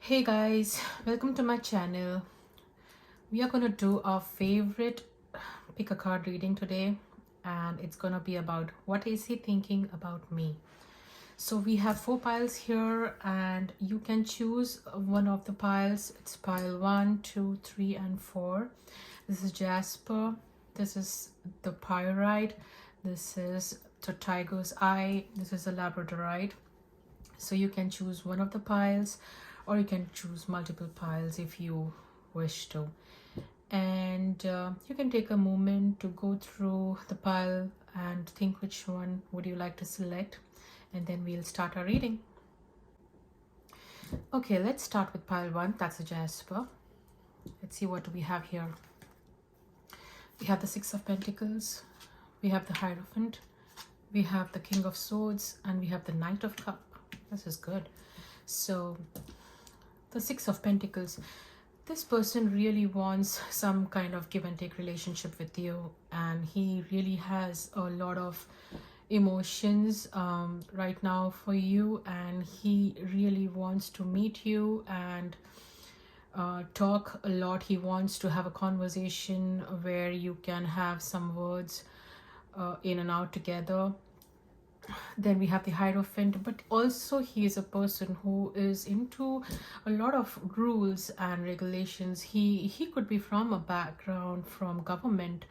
Hey guys, welcome to my channel. We are going to do our favorite pick a card reading today, and it's going to be about what is he thinking about me. So we have 4 piles here, and you can choose one of the piles. It's pile 1, 2, 3, and 4. This is Jasper. This is the Pyrite. This is the Tiger's Eye. This is a Labradorite. So you can choose one of the piles, or you can choose multiple piles if you wish to. And you can take a moment to go through the pile and think which one would you like to select, and then we'll start our reading. Okay, let's start with pile 1. That's a Jasper. Let's see what do we have here. We have the 6 of Pentacles, we have the Hierophant, we have the King of Swords, and we have the Knight of Cup. This is good. So the 6 of Pentacles, this person really wants some kind of give and take relationship with you, and he really has a lot of emotions right now for you, and he really wants to meet you and talk a lot. He wants to have a conversation where you can have some words in and out together. Then we have the Hierophant, but also he is a person who is into a lot of rules and regulations. He could be from a background from government,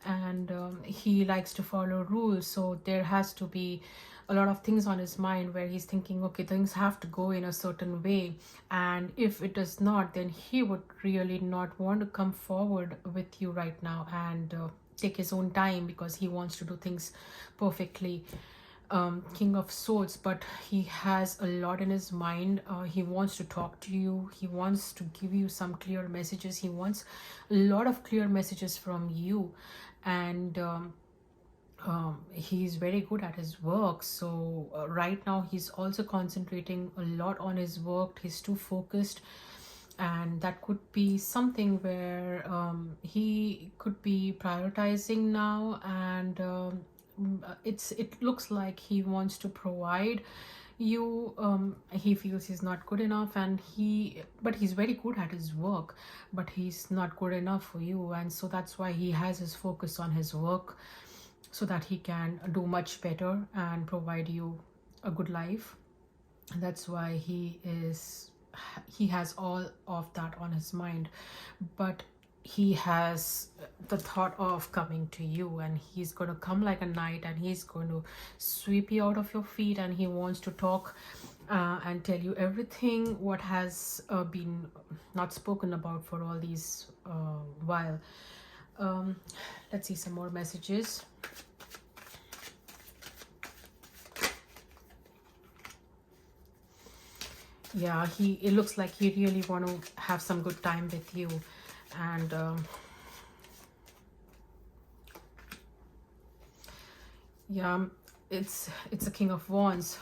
and he likes to follow rules. So there has to be a lot of things on his mind where he's thinking, okay, things have to go in a certain way, and if it does not, then he would really not want to come forward with you right now and take his own time, because he wants to do things perfectly. King of Swords, but he has a lot in his mind. He wants to talk to you. He wants to give you some clear messages. He wants a lot of clear messages from you, and he's very good at his work. So right now he's also concentrating a lot on his work. He's too focused, and that could be something where he could be prioritizing now, and it looks like he wants to provide you. He feels he's not good enough, and but he's very good at his work, but he's not good enough for you, and so that's why he has his focus on his work, so that he can do much better and provide you a good life. And that's why he has all of that on his mind. But he has the thought of coming to you, and he's going to come like a knight, and he's going to sweep you out of your feet, and he wants to talk and tell you everything what has been not spoken about for all these while. Let's see some more messages. Yeah, it looks like he really want to have some good time with you, and yeah, it's a King of Wands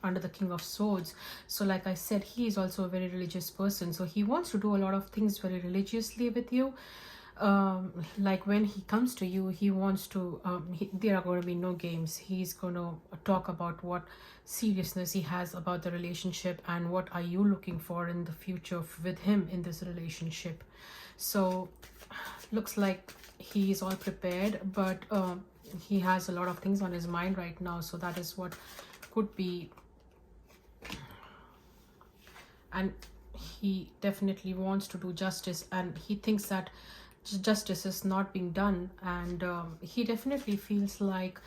under the King of Swords. So like I said, he is also a very religious person, so he wants to do a lot of things very religiously with you. Like when he comes to you, he wants to there are going to be no games. He's going to talk about what seriousness he has about the relationship, and what are you looking for in the future with him in this relationship. So looks like he is all prepared, but he has a lot of things on his mind right now, so that is what could be. And he definitely wants to do justice, and he thinks that justice is not being done, and he definitely feels like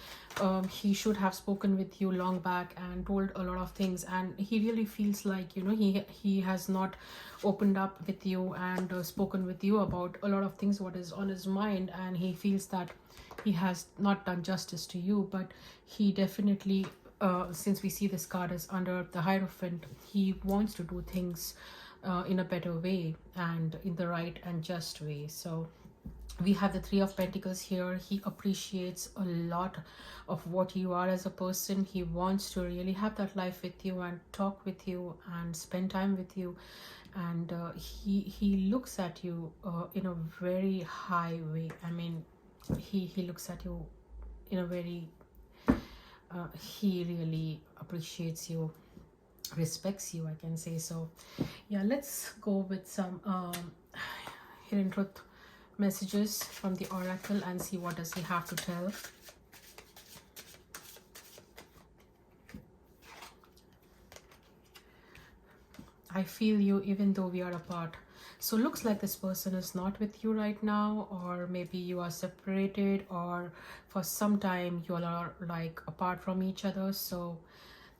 he should have spoken with you long back and told a lot of things, and he really feels like, you know, he has not opened up with you and spoken with you about a lot of things what is on his mind, and he feels that he has not done justice to you. But he definitely since we see this card is under the Hierophant, he wants to do things in a better way and in the right and just way. So we have the 3 of Pentacles here. He appreciates a lot of what you are as a person. He wants to really have that life with you and talk with you and spend time with you, and he looks at you in a very high way. I mean, he looks at you in a very he really appreciates you, respects you, I can say. So yeah, let's go with some hidden truth messages from the oracle and see what does he have to tell. I feel you even though we are apart. So looks like this person is not with you right now, or maybe you are separated, or for some time you all are like apart from each other. So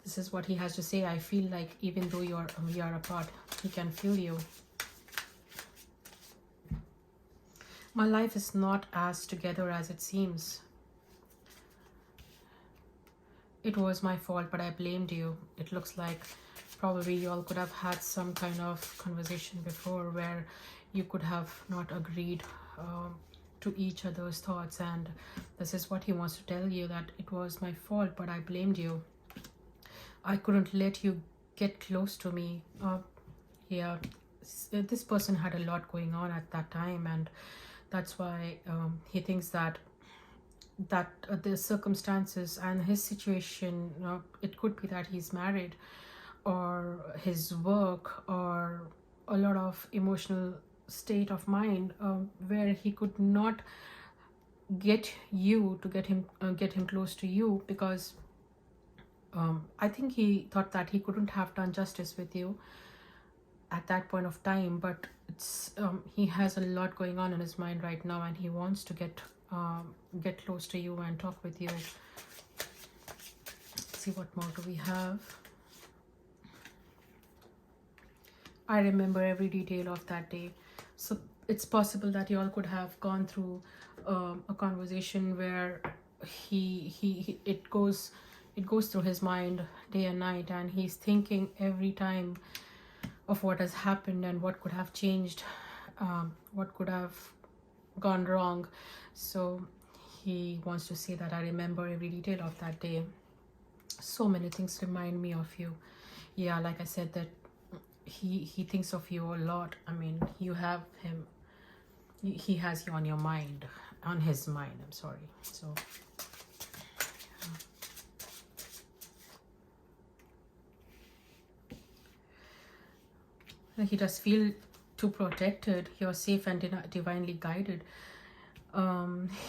this is what he has to say. I feel like even though we are apart, he can feel you. My life is not as together as it seems. It was my fault, but I blamed you. It looks like probably you all could have had some kind of conversation before where you could have not agreed to each other's thoughts, and this is what he wants to tell you, that it was my fault, but I blamed you. I couldn't let you get close to me. Yeah, this person had a lot going on at that time, and that's why he thinks that the circumstances and his situation, it could be that he's married, or his work, or a lot of emotional state of mind where he could not get you to get him close to you, because I think he thought that he couldn't have done justice with you at that point of time, but it's he has a lot going on in his mind right now, and he wants to get close to you and talk with you. Let's see what more do we have. I remember every detail of that day. So it's possible that you all could have gone through a conversation where it goes through his mind day and night, and he's thinking every time of what has happened and what could have changed, what could have gone wrong. So he wants to say that I remember every detail of that day. So many things remind me of you. Yeah, like I said, that he thinks of you a lot. I mean, you have him, he has you on your mind, on his mind, I'm sorry. So he does feel too protected. You're safe and divinely guided.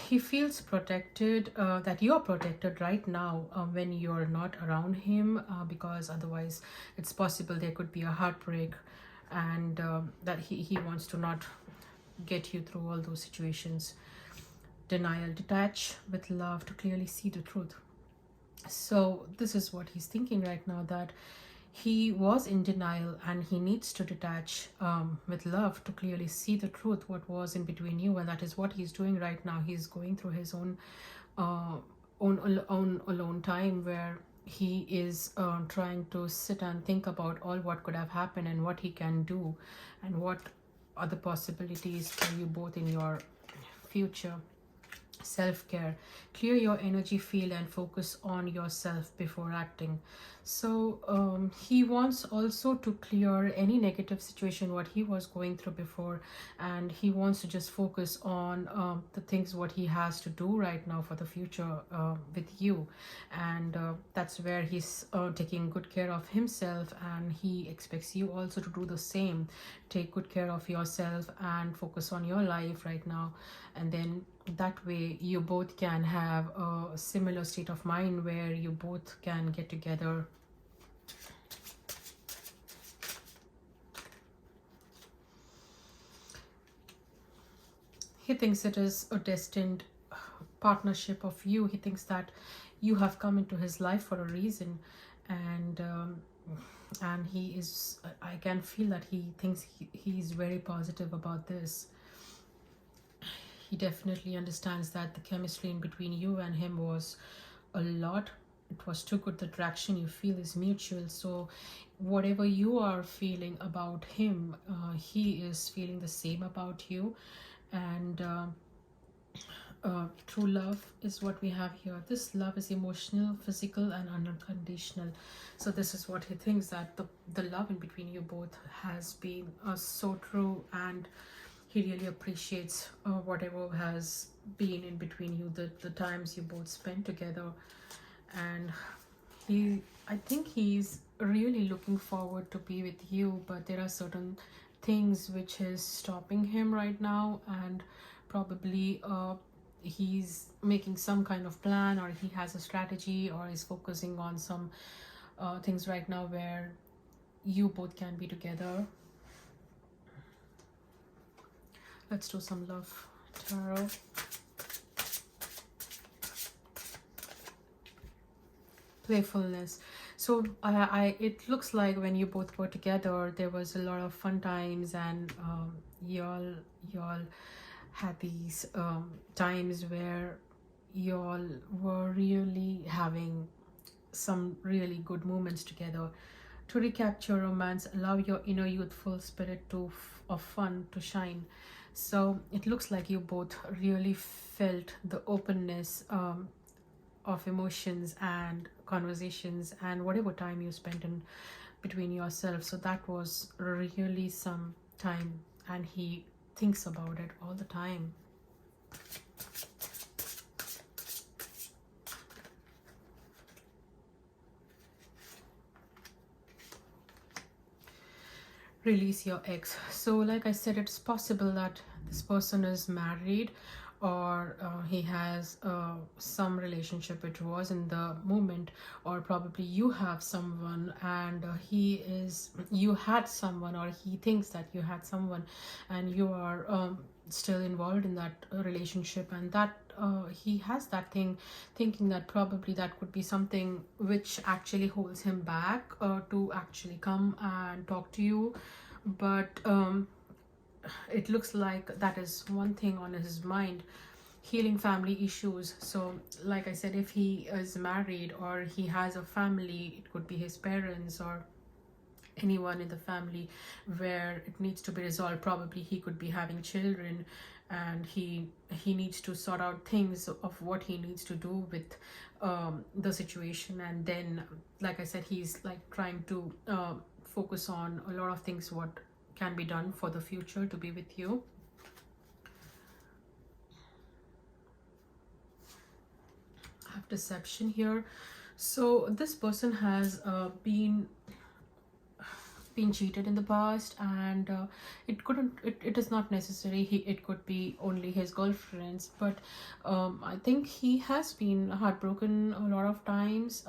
He feels protected, that you're protected right now when you're not around him, because otherwise it's possible there could be a heartbreak, and that he wants to not get you through all those situations. Denial. Detach with love to clearly see the truth. So this is what he's thinking right now, that he was in denial and he needs to detach with love to clearly see the truth, what was in between you, and that is what he's doing right now. He's going through his own alone time, where he is trying to sit and think about all what could have happened and what he can do and what are the possibilities for you both in your future. Self-care. Clear your energy field and focus on yourself before acting. So he wants also to clear any negative situation what he was going through before, and he wants to just focus on the things what he has to do right now for the future with you, and that's where he's taking good care of himself, and he expects you also to do the same. Take good care of yourself and focus on your life right now, and then that way you both can have a similar state of mind where you both can get together. He thinks it is a destined partnership of you. He thinks that you have come into his life for a reason, and he is, I can feel that he thinks he is very positive about this. He definitely understands that the chemistry in between you and him was a lot. It was too good. The attraction you feel is mutual. So whatever you are feeling about him, he is feeling the same about you. And true love is what we have here. This love is emotional, physical, and unconditional. So this is what he thinks, that the love in between you both has been so true, and he really appreciates whatever has been in between you, the times you both spent together. And I think he's really looking forward to be with you, but there are certain things which is stopping him right now, and probably he's making some kind of plan, or he has a strategy, or is focusing on some things right now where you both can be together. Let's do some love tarot. Playfulness. So it looks like when you both were together, there was a lot of fun times, and y'all had these times where y'all were really having some really good moments together. To recapture romance, allow your inner youthful spirit of fun to shine. So it looks like you both really felt the openness of emotions and conversations and whatever time you spent in between yourselves. So that was really some time, and he thinks about it all the time. Release your ex. So like I said, it's possible that this person is married, or he has some relationship which was in the moment, or probably you have someone and you had someone, or he thinks that you had someone, and you are still involved in that relationship, and that he has that thinking that probably that could be something which actually holds him back to actually come and talk to you. But it looks like that is one thing on his mind. Healing family issues. So like I said, if he is married or he has a family, it could be his parents or anyone in the family where it needs to be resolved. Probably he could be having children, and he needs to sort out things of what he needs to do with the situation. And then like I said, he's like trying to focus on a lot of things what can be done for the future to be with you. I have deception here. So this person has been cheated in the past, and it is not necessary it could be only his girlfriends, but I think he has been heartbroken a lot of times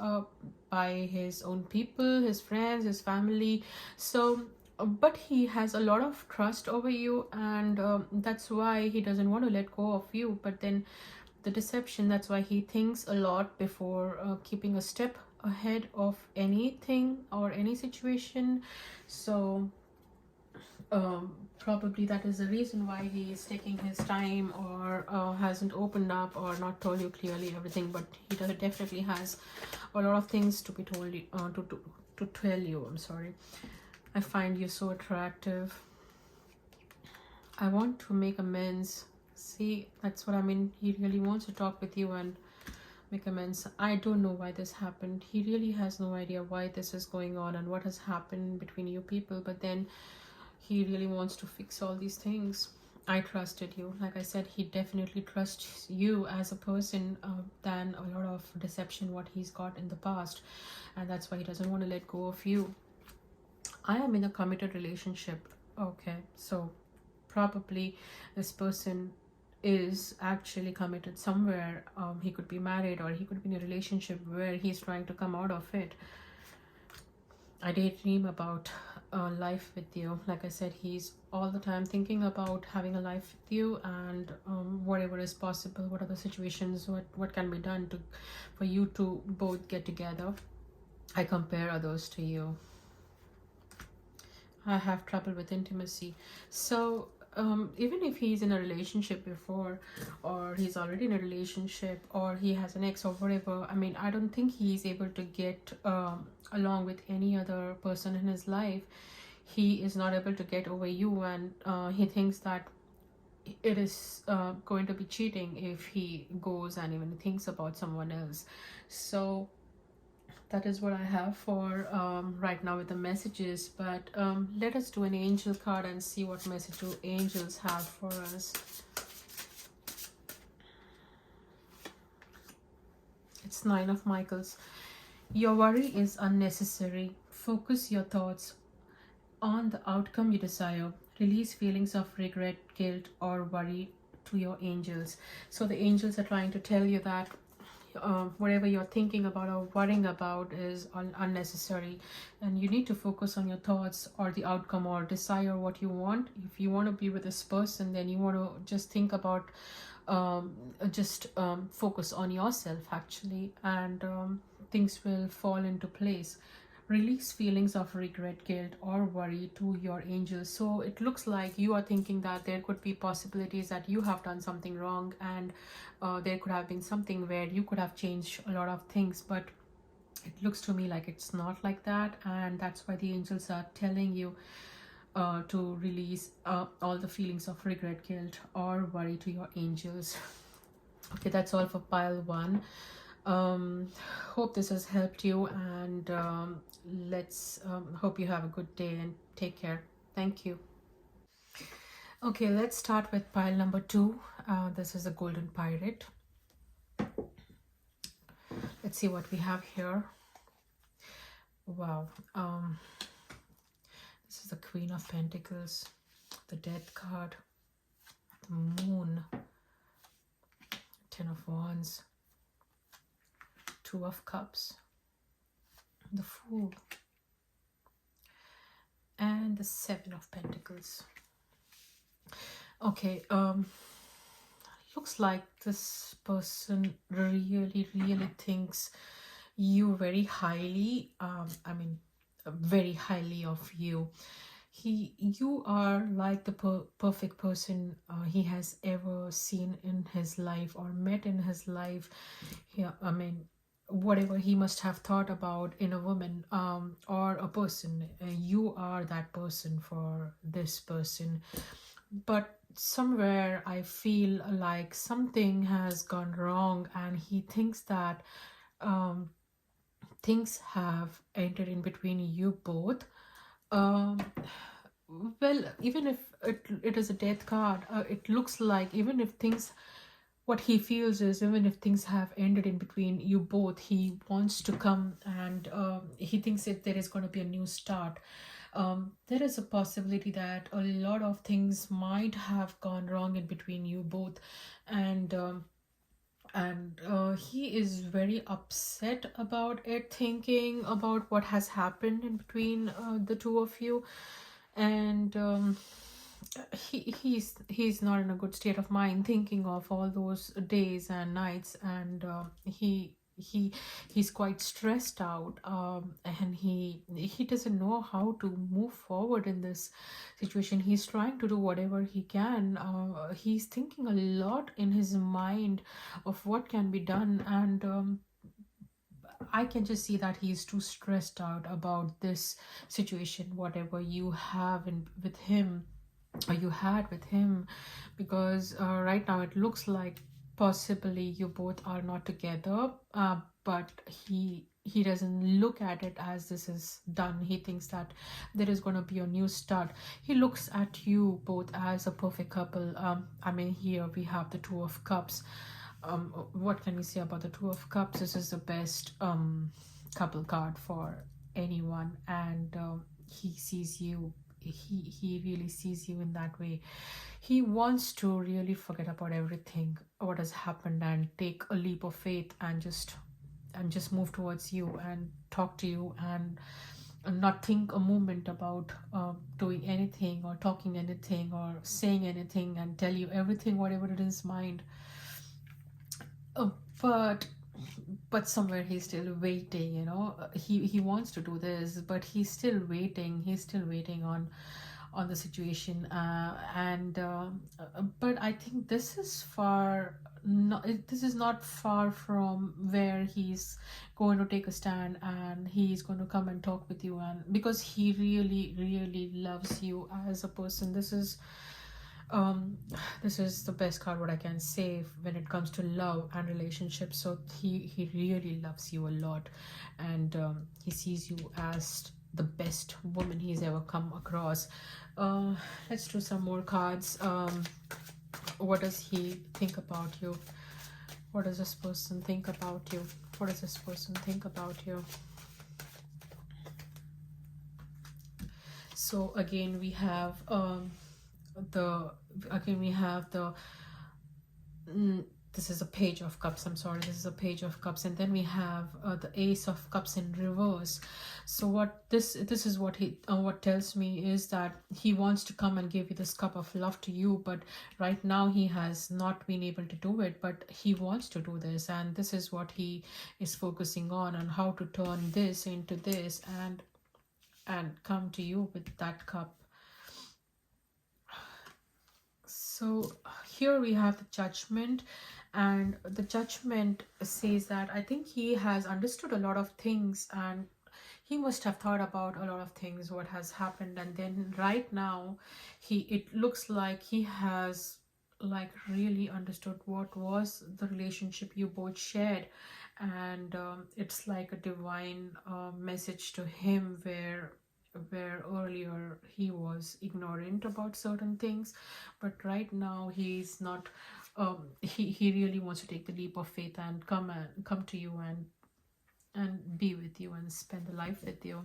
by his own people, his friends, his family. So but he has a lot of trust over you, and that's why he doesn't want to let go of you. But then the deception, that's why he thinks a lot before keeping a step ahead of anything or any situation. So probably that is the reason why he is taking his time, or hasn't opened up or not told you clearly everything. But he definitely has a lot of things to be told to tell you. I'm sorry. I find you so attractive. I want to make amends. See, that's what I mean. He really wants to talk with you and make amends. I don't know why this happened. He really has no idea why this is going on and what has happened between you people. But then he really wants to fix all these things. I trusted you. Like I said, he definitely trusts you as a person than a lot of deception what he's got in the past. And that's why he doesn't want to let go of you. I am in a committed relationship. Okay, so probably this person is actually committed somewhere. He could be married, or he could be in a relationship where he's trying to come out of it. I daydream about life with you. Like I said, he's all the time thinking about having a life with you, and whatever is possible, what are the situations, what can be done for you to both get together. I compare others to you. I have trouble with intimacy. So even if he's in a relationship before, or he's already in a relationship, or he has an ex or whatever, I mean, I don't think he's able to get along with any other person in his life. He is not able to get over you, and he thinks that it is going to be cheating if he goes and even thinks about someone else. So that is what I have for right now with the messages. But let us do an angel card and see what message do angels have for us. It's Nine of Michaels. Your worry is unnecessary. focus your thoughts on the outcome you desire. Release feelings of regret, guilt, or worry to your angels. So the angels are trying to tell you that whatever you're thinking about or worrying about is unnecessary, and you need to focus on your thoughts or the outcome or desire what you want. If you want to be with this person, then you want to just think about focus on yourself actually, and things will fall into place. Release feelings of regret, guilt, or worry to your angels. So it looks like you are thinking that there could be possibilities that you have done something wrong, and there could have been something where you could have changed a lot of things, but it looks to me like it's not like that, and that's why the angels are telling you to release all the feelings of regret, guilt, or worry to your angels. Okay, that's all for pile 1. Hope this has helped you, and let's hope you have a good day and take care. Thank you. Okay, let's start with pile number 2. This is a golden pyrite. Let's see what we have here. Wow. This is the Queen of Pentacles, the Death card, the Moon, Ten of Wands, Two of Cups, the Fool, and the Seven of Pentacles. Okay, looks like this person really thinks you very highly. Very highly of you. You are like the perfect person he has ever seen in his life or met in his life. Yeah, whatever he must have thought about in a woman or a person, you are that person for this person. But somewhere I feel like something has gone wrong, and he thinks that things have entered in between you both. Well, even if it is a death card, it looks like even if things, what he feels is, even if things have ended in between you both, he wants to come, and he thinks that there is going to be a new start. There is a possibility that a lot of things might have gone wrong in between you both, and he is very upset about it, thinking about what has happened in between the two of you, and he's not in a good state of mind, thinking of all those days and nights, and he's quite stressed out, and he doesn't know how to move forward in this situation. He's trying to do whatever he can. He's thinking a lot in his mind of what can be done, and I can just see that he's too stressed out about this situation, whatever you have with him, or you had with him, because right now it looks like possibly you both are not together, but he doesn't look at it as this is done. He thinks that there is going to be a new start. He looks at you both as a perfect couple. Here we have the Two of Cups. What can we say about the Two of Cups? This is the best couple card for anyone, and he sees you. He really sees you in that way. He wants to really forget about everything what has happened and take a leap of faith and just move towards you and talk to you, and not think a moment about doing anything or talking anything or saying anything, and tell you everything whatever it is mind. But somewhere he's still waiting, he wants to do this, but he's still waiting on the situation, but I think this is not far from where he's going to take a stand, and he's going to come and talk with you, and because he really loves you as a person. This is the best card what I can say when it comes to love and relationships. So he really loves you a lot, and he sees you as the best woman he's ever come across. Let's do some more cards. What does he think about you? What does this person think about you? What does this person think about you? So again we have the again we have the mm, this is a page of cups, I'm sorry, this is a page of cups, and then we have the ace of cups in reverse. So what this is what he what tells me is that he wants to come and give you this cup of love to you, but right now he has not been able to do it, but he wants to do this, and this is what he is focusing on how to turn this into this and come to you with that cup. So here we have the judgment, and the judgment says that I think he has understood a lot of things, and he must have thought about a lot of things what has happened, and then right now it looks like he has like really understood what was the relationship you both shared, and it's like a divine message to him where earlier he was ignorant about certain things, but right now he's not he really wants to take the leap of faith and come to you and be with you and spend the life with you.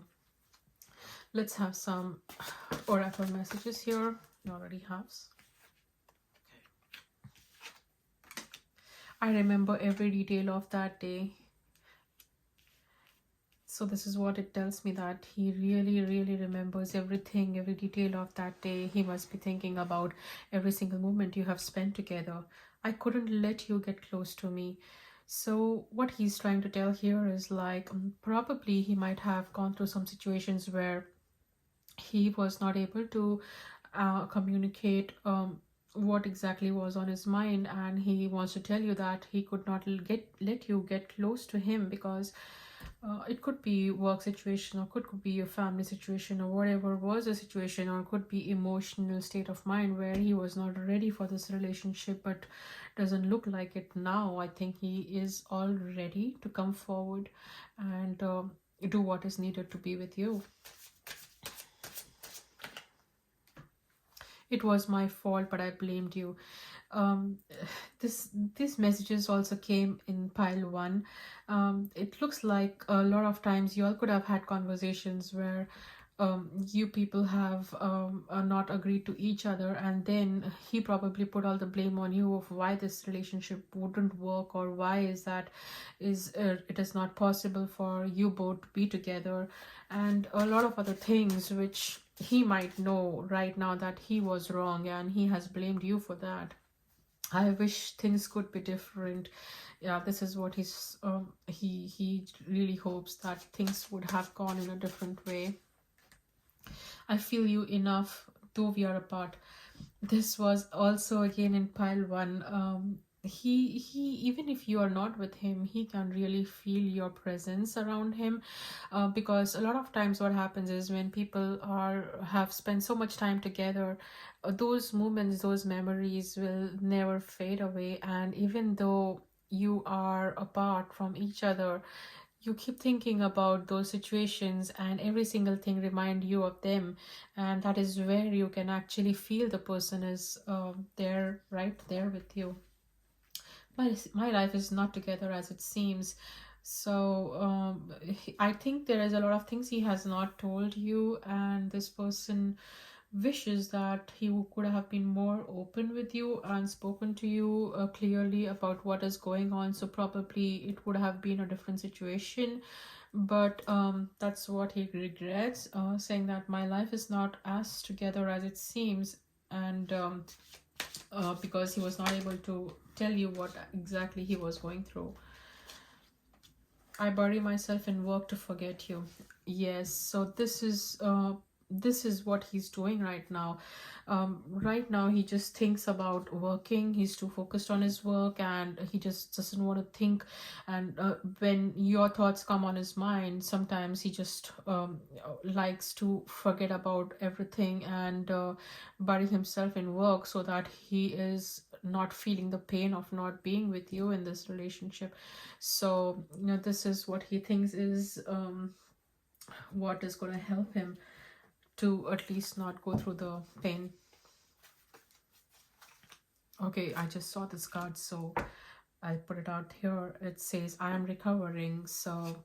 Let's have some oracle messages here. You already have. I remember every detail of that day. So this is what it tells me, that he really remembers everything, every detail of that day. He must be thinking about every single moment you have spent together. I couldn't let you get close to me. So what he's trying to tell here is like probably he might have gone through some situations where he was not able to communicate what exactly was on his mind, and he wants to tell you that he could not let you get close to him because it could be work situation, or could be a family situation, or whatever was the situation, or could be emotional state of mind where he was not ready for this relationship, but doesn't look like it now. I think he is all ready to come forward and do what is needed to be with you. It was my fault, but I blamed you. um these messages also came in pile one. It looks like a lot of times you all could have had conversations where you people have not agreed to each other, and then he probably put all the blame on you of why this relationship wouldn't work, or why is it is not possible for you both to be together, and a lot of other things which he might know right now that he was wrong, and he has blamed you for that. I wish things could be different. Yeah, this is what he really hopes that things would have gone in a different way. I feel you enough, though we are apart. This was also again in pile one. He even if you are not with him, he can really feel your presence around him, because a lot of times what happens is when people are have spent so much time together, those moments, those memories will never fade away, and even though you are apart from each other, you keep thinking about those situations, and every single thing remind you of them, and that is where you can actually feel the person is there, right there with you. My life is not together as it seems. So I think there is a lot of things he has not told you, and this person wishes that he could have been more open with you and spoken to you clearly about what is going on. So probably it would have been a different situation, but that's what he regrets, saying that my life is not as together as it seems, and because he was not able to tell you what exactly he was going through. I bury myself in work to forget you. Yes, so this is what he's doing right now. Right now he just thinks about working. He's too focused on his work, and he just doesn't want to think. And when your thoughts come on his mind, sometimes he just likes to forget about everything and bury himself in work so that he is not feeling the pain of not being with you in this relationship. So this is what he thinks is what is going to help him to at least not go through the pain. Okay, I just saw this card, so I put it out here. It says I am recovering. So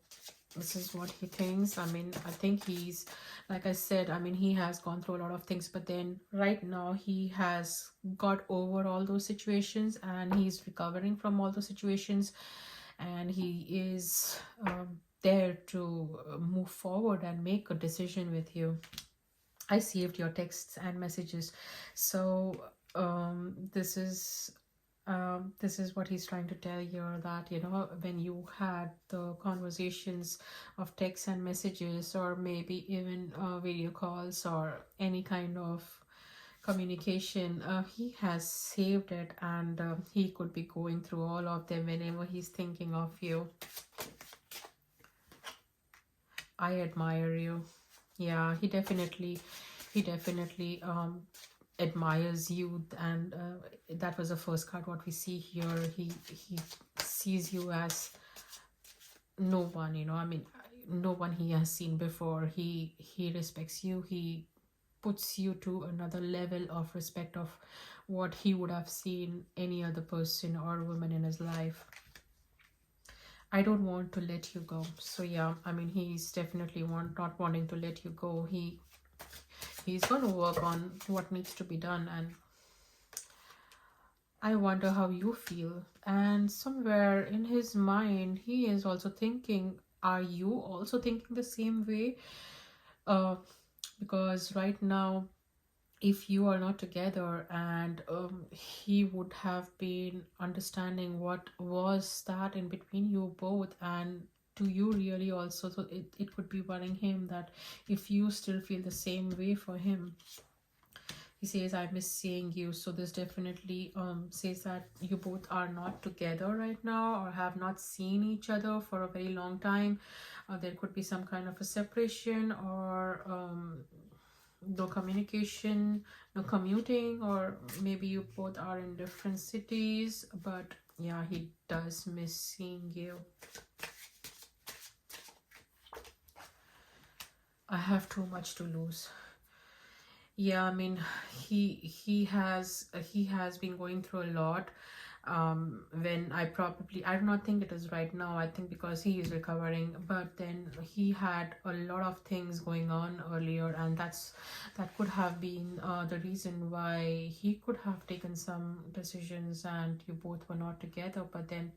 This is what he thinks. I mean, I think he's, like I said, I mean, he has gone through a lot of things, but then right now he has got over all those situations and he's recovering from all those situations, and he is there to move forward and make a decision with you. I saved your texts and messages. So this is what he's trying to tell you, that when you had the conversations of texts and messages, or maybe even video calls or any kind of communication, he has saved it, and he could be going through all of them whenever he's thinking of you. I admire you. Yeah, he definitely admires you, and that was the first card what we see here. He sees you as no one, I mean, no one he has seen before. He respects you. He puts you to another level of respect of what he would have seen any other person or woman in his life. I don't want to let you go. So yeah, I mean, he's definitely not wanting to let you go. He's going to work on what needs to be done, and I wonder how you feel. And somewhere in his mind, he is also thinking, are you also thinking the same way? Because right now, if you are not together, and he would have been understanding what was that in between you both, and do you really also, so it could be worrying him that if you still feel the same way for him. He says, I miss seeing you. So this definitely says that you both are not together right now, or have not seen each other for a very long time. There could be some kind of a separation, or no communication, no commuting, or maybe you both are in different cities. But yeah, he does miss seeing you. I have too much to lose. Yeah, I mean, he has been going through a lot. When I do not think it is right now. I think because he is recovering, but then he had a lot of things going on earlier, and that could have been the reason why he could have taken some decisions, and you both were not together. But then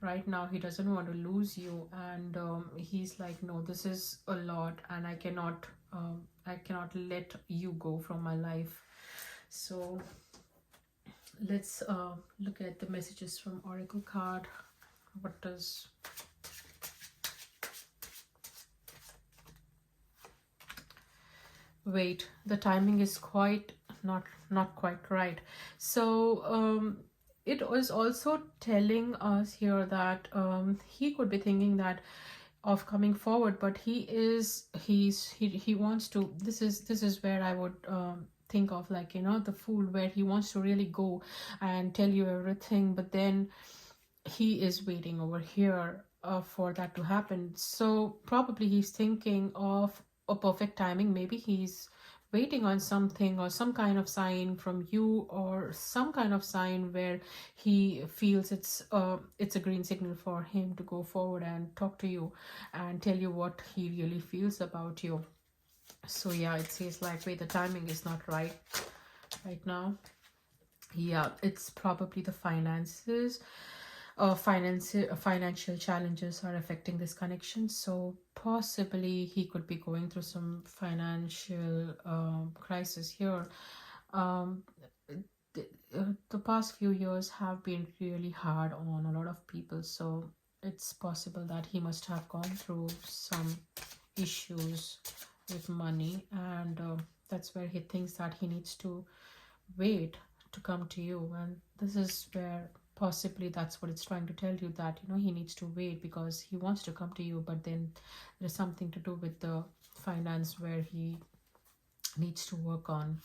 right now he doesn't want to lose you, and he's like, no, this is a lot, and I cannot let you go from my life. So let's look at the messages from Oracle card. What does wait, the timing is quite not quite right. So it was also telling us here that he could be thinking that of coming forward, but he wants to, this is where I would think of, like, the fool, where he wants to really go and tell you everything, but then he is waiting over here for that to happen. So probably he's thinking of a perfect timing. Maybe he's waiting on something, or some kind of sign from you, or some kind of sign where he feels it's a green signal for him to go forward and talk to you and tell you what he really feels about you. So yeah, it says like, wait, the timing is not right now. Yeah, it's probably the finances. Financial challenges are affecting this connection. So possibly he could be going through some financial crisis here. Um, the past few years have been really hard on a lot of people. So it's possible that he must have gone through some issues with money, and that's where he thinks that he needs to wait to come to you. And this is where possibly that's what it's trying to tell you, that he needs to wait because he wants to come to you, but then there's something to do with the finance where he needs to work on.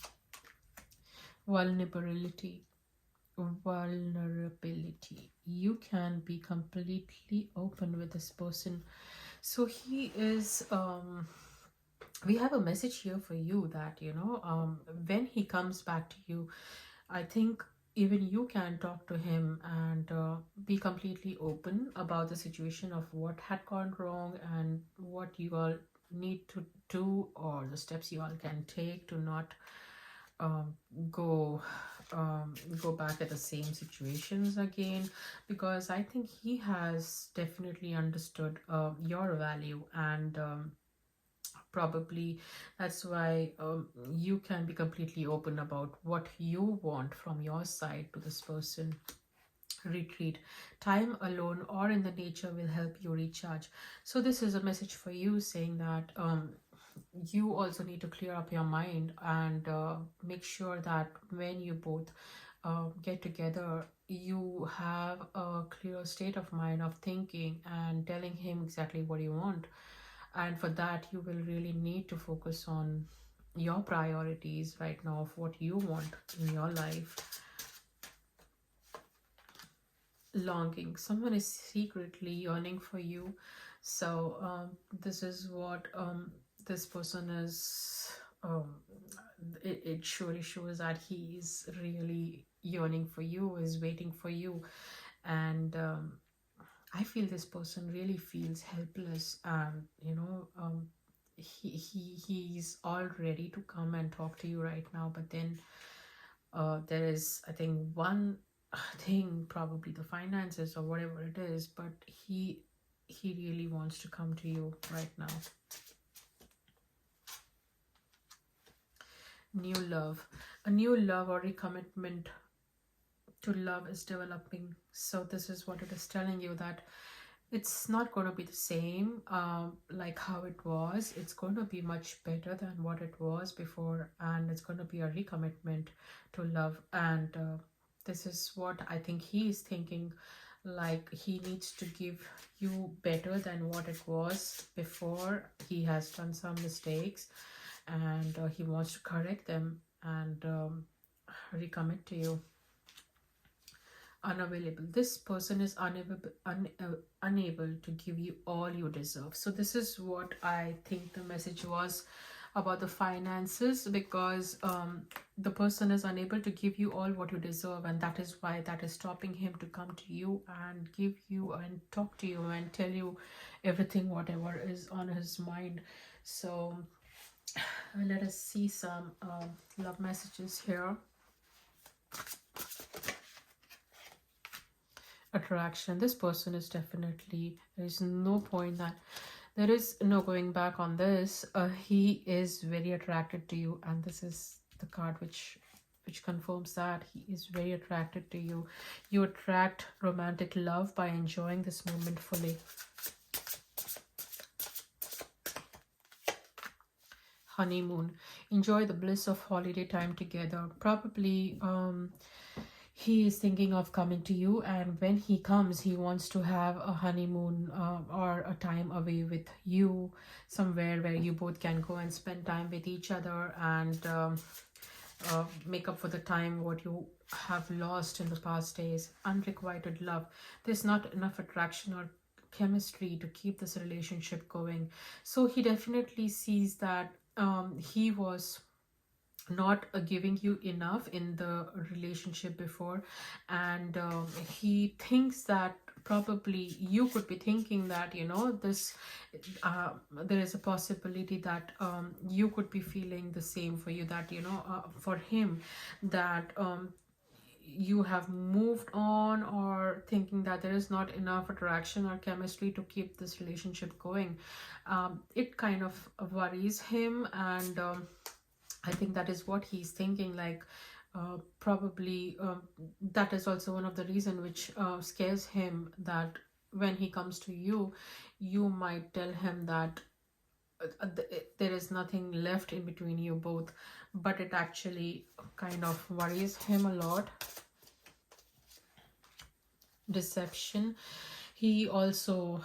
Vulnerability. You can be completely open with this person. So he is we have a message here for you that when he comes back to you, I think even you can talk to him and be completely open about the situation of what had gone wrong and what you all need to do, or the steps you all can take to not um, go go back at the same situations again, because I think he has definitely understood your value, and probably that's why you can be completely open about what you want from your side to this person. Retreat, time alone or in the nature will help you recharge. So this is a message for you saying that you also need to clear up your mind and make sure that when you both get together, you have a clear state of mind of thinking and telling him exactly what you want. And for that, you will really need to focus on your priorities right now of what you want in your life. Longing, someone is secretly yearning for you. So this is what this person is it surely shows that he is really yearning for you, is waiting for you. And I feel this person really feels helpless, and he's all ready to come and talk to you right now, but then there is, I think, one thing, probably the finances or whatever it is, but he really wants to come to you right now. New love, a new love or recommitment to love is developing. So this is what it is telling you, that it's not going to be the same like how it was. It's going to be much better than what it was before, and it's going to be a recommitment to love. And this is what I think he is thinking, like he needs to give you better than what it was before. He has done some mistakes, and he wants to correct them and recommit to you. Unavailable, this person is unable to give you all you deserve. So this is what I think the message was about the finances, because the person is unable to give you all what you deserve, and that is why that is stopping him to come to you and give you and talk to you and tell you everything whatever is on his mind. So let us see some love messages here. Attraction, this person is definitely, there is no point that there is no going back on this. He is very attracted to you, and this is the card which confirms that he is very attracted to you. You attract romantic love by enjoying this moment fully. Honeymoon, enjoy the bliss of holiday time together. Probably he is thinking of coming to you, and when he comes, he wants to have a honeymoon or a time away with you, somewhere where you both can go and spend time with each other and make up for the time what you have lost in the past days. Unrequited love, there's not enough attraction or chemistry to keep this relationship going. So he definitely sees that he was not giving you enough in the relationship before, and he thinks that probably you could be thinking that this there is a possibility that you could be feeling the same for you, that for him, that you have moved on, or thinking that there is not enough attraction or chemistry to keep this relationship going. It kind of worries him, and I think that is what he's thinking, like probably that is also one of the reason which scares him, that when he comes to you, you might tell him that there is nothing left in between you both, but it actually kind of worries him a lot. Deception, he also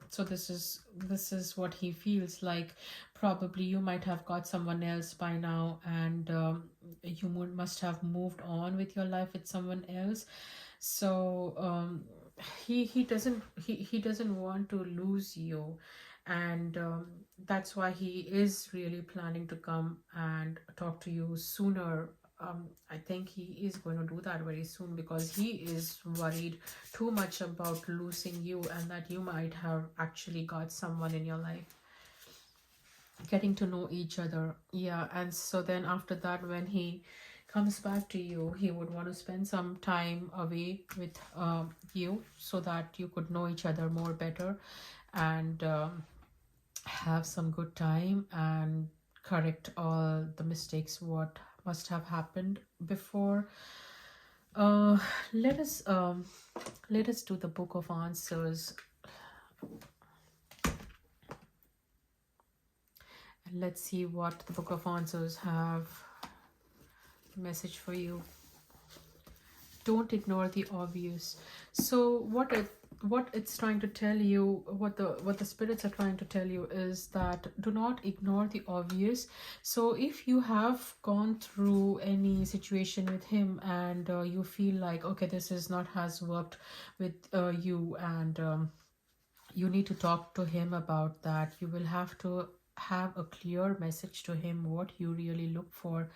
so this is what he feels like. Probably you might have got someone else by now, and you must have moved on with your life with someone else. So he doesn't want to lose you, and that's why he is really planning to come and talk to you sooner I think he is going to do that very soon, because he is worried too much about losing you, and that you might have actually got someone in your life, getting to know each other. Yeah, and so then after that, when he comes back to you, he would want to spend some time away with you, so that you could know each other more better, and have some good time and correct all the mistakes what must have happened before. uh let us um let us do the book of answers, and let's see what the book of answers have message for you. Don't ignore the obvious. So what it's trying to tell you, what the spirits are trying to tell you, is that do not ignore the obvious. So if you have gone through any situation with him, and you feel like, okay, this is not has worked with you, and you need to talk to him about that. You will have to have a clear message to him what you really look for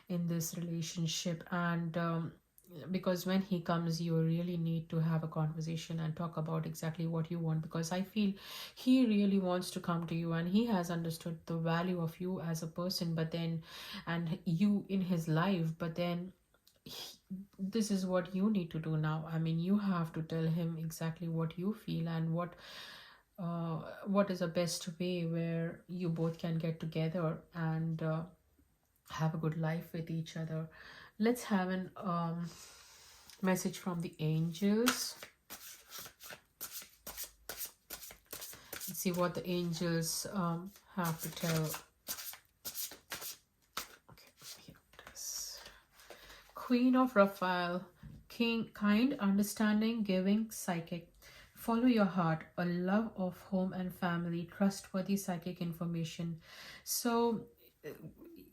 in this relationship. And because when he comes, you really need to have a conversation and talk about exactly what you want, because I feel he really wants to come to you, and he has understood the value of you as a person, but then, and you in his life, but then this is what you need to do now. I mean, you have to tell him exactly what you feel, and what is the best way where you both can get together and have a good life with each other. Let's have an message from the angels. Let's see what the angels have to tell. Okay, here it is. Queen of Raphael, king, kind, understanding, giving, psychic. Follow your heart, a love of home and family, trustworthy psychic information. So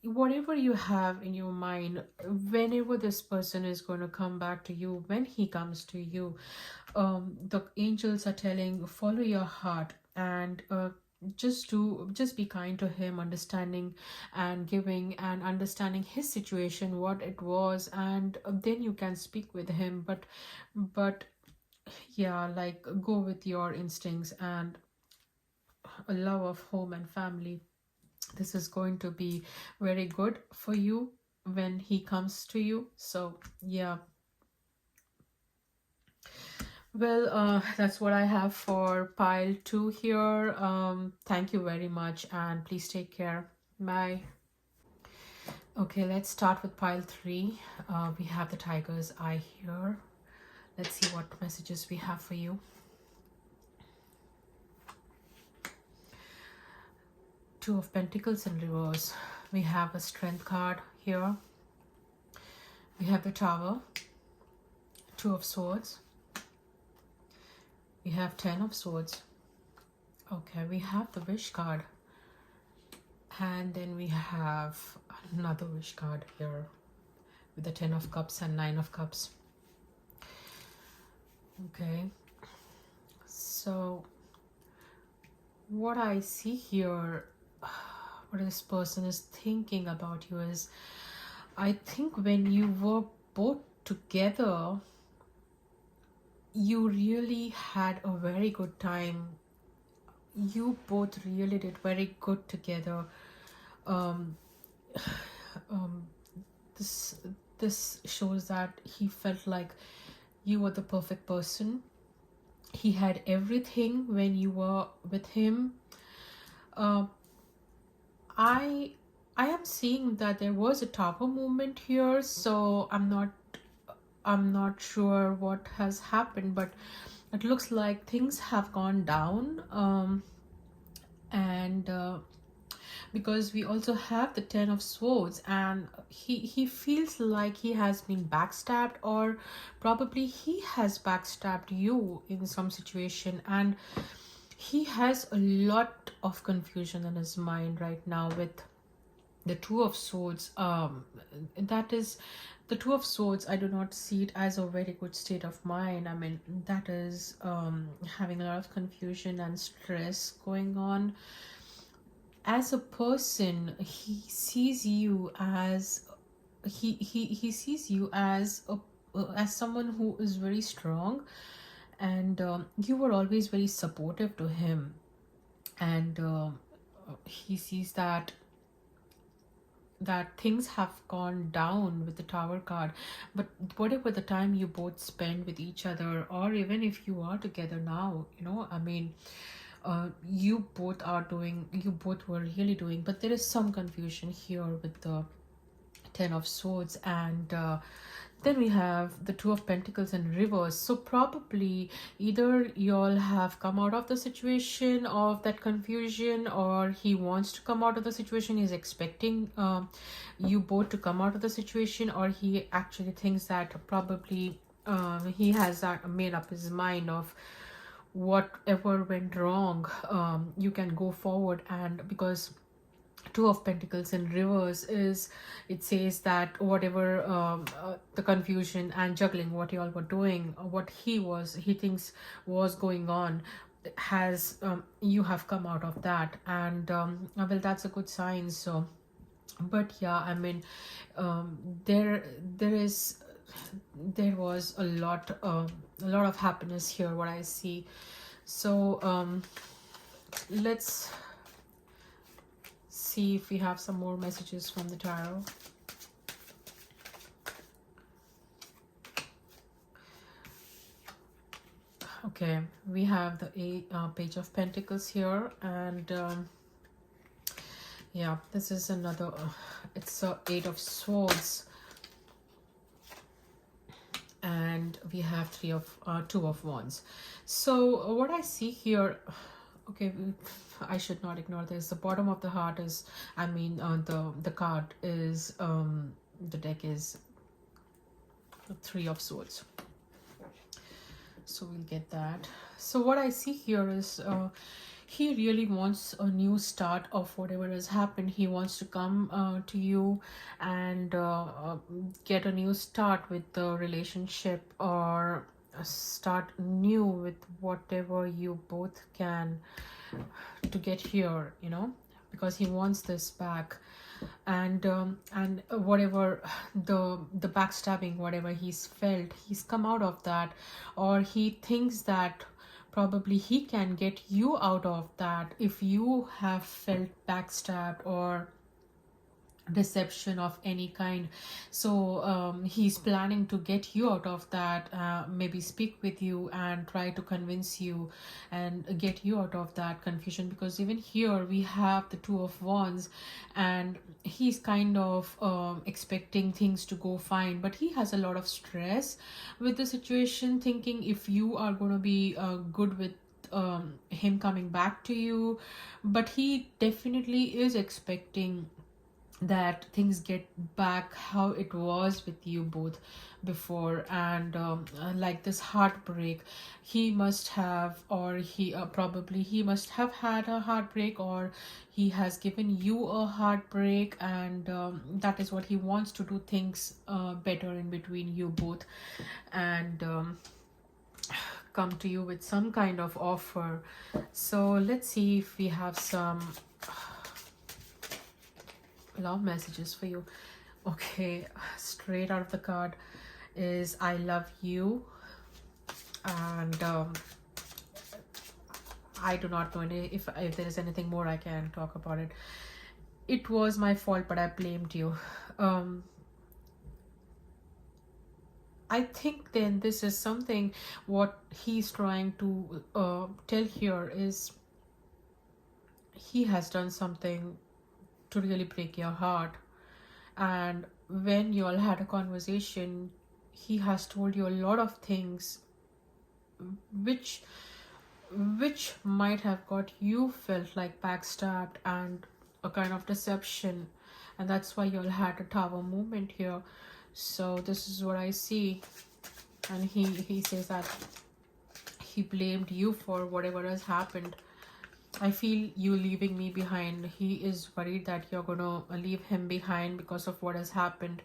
whatever you have in your mind, whenever this person is going to come back to you, when he comes to you, the angels are telling, follow your heart, and just be kind to him, understanding and giving, and understanding his situation, what it was, and then you can speak with him. But yeah, like, go with your instincts and a love of home and family. This is going to be very good for you when he comes to you. So yeah, well, that's what I have for pile 2 here. Thank you very much, and please take care. Bye. Okay, let's start with pile 3. We have the tiger's eye here. Let's see what messages we have for you. Two of Pentacles in reverse. We have a strength card here. We have the Tower, Two of Swords. We have 10 of Swords. Okay, we have the Wish card. And then we have another Wish card here with the 10 of Cups and 9 of Cups. Okay, so what I see here, what this person is thinking about you is, I think when you were both together, you really had a very good time. You both really did very good together. This shows that he felt like you were the perfect person. He had everything when you were with him. I am seeing that there was a Tower movement here, so I'm not sure what has happened, but it looks like things have gone down. And because we also have the 10 of Swords, and he feels like he has been backstabbed, or probably he has backstabbed you in some situation, and he has a lot of confusion in his mind right now with the Two of Swords. That is, the Two of Swords, I do not see it as a very good state of mind. I mean, that is having a lot of confusion and stress going on. As a person, he sees you as he sees you as a as someone who is very strong, and you were always very supportive to him, and he sees that things have gone down with the Tower card. But whatever the time you both spend with each other, or even if you are together now, I mean, you both were really doing, but there is some confusion here with the Ten of Swords, and then we have the Two of Pentacles in reverse. So probably either y'all have come out of the situation of that confusion, or he wants to come out of the situation. He's expecting you both to come out of the situation, or he actually thinks that probably he has made up his mind of whatever went wrong. You can go forward, and because Two of Pentacles in reverse is, it says that whatever the confusion and juggling what y'all were doing, what he thinks was going on, has you have come out of that, and well, that's a good sign. So, but yeah, I mean, there was a lot of happiness here, what I see. So let's see if we have some more messages from the tarot. Okay, we have the Page of Pentacles here, and yeah, this is another it's a Eight of Swords, and we have Two of Wands. So what I see here, okay, I should not ignore this. The bottom of the heart is, I mean, the card is, the deck is the Three of Swords. So we'll get that. So what I see here is he really wants a new start of whatever has happened. He wants to come to you and get a new start with the relationship, or start new with whatever you both can to get here, because he wants this back. And whatever the backstabbing, whatever he's felt, he's come out of that, or he thinks that probably he can get you out of that if you have felt backstabbed or deception of any kind. So he's planning to get you out of that, maybe speak with you and try to convince you and get you out of that confusion, because even here we have the Two of Wands, and he's kind of expecting things to go fine, but he has a lot of stress with the situation, thinking if you are going to be good with him coming back to you. But he definitely is expecting that things get back how it was with you both before, and like this heartbreak he must have, or he probably he must have had a heartbreak, or he has given you a heartbreak, and that is what he wants to do things better in between you both, and come to you with some kind of offer. So let's see if we have some love messages for you. Okay, straight out of the card is I love you, and I do not know if there is anything more I can talk about it. It was my fault, but I blamed you. I think then this is something what he's trying to tell here is he has done something to really break your heart, and when you all had a conversation he has told you a lot of things which might have got you felt like backstabbed and a kind of deception, and that's why you all had a tower movement here. So this is what I see, and he says that he blamed you for whatever has happened. I feel you leaving me behind. He is worried that you're gonna leave him behind because of what has happened.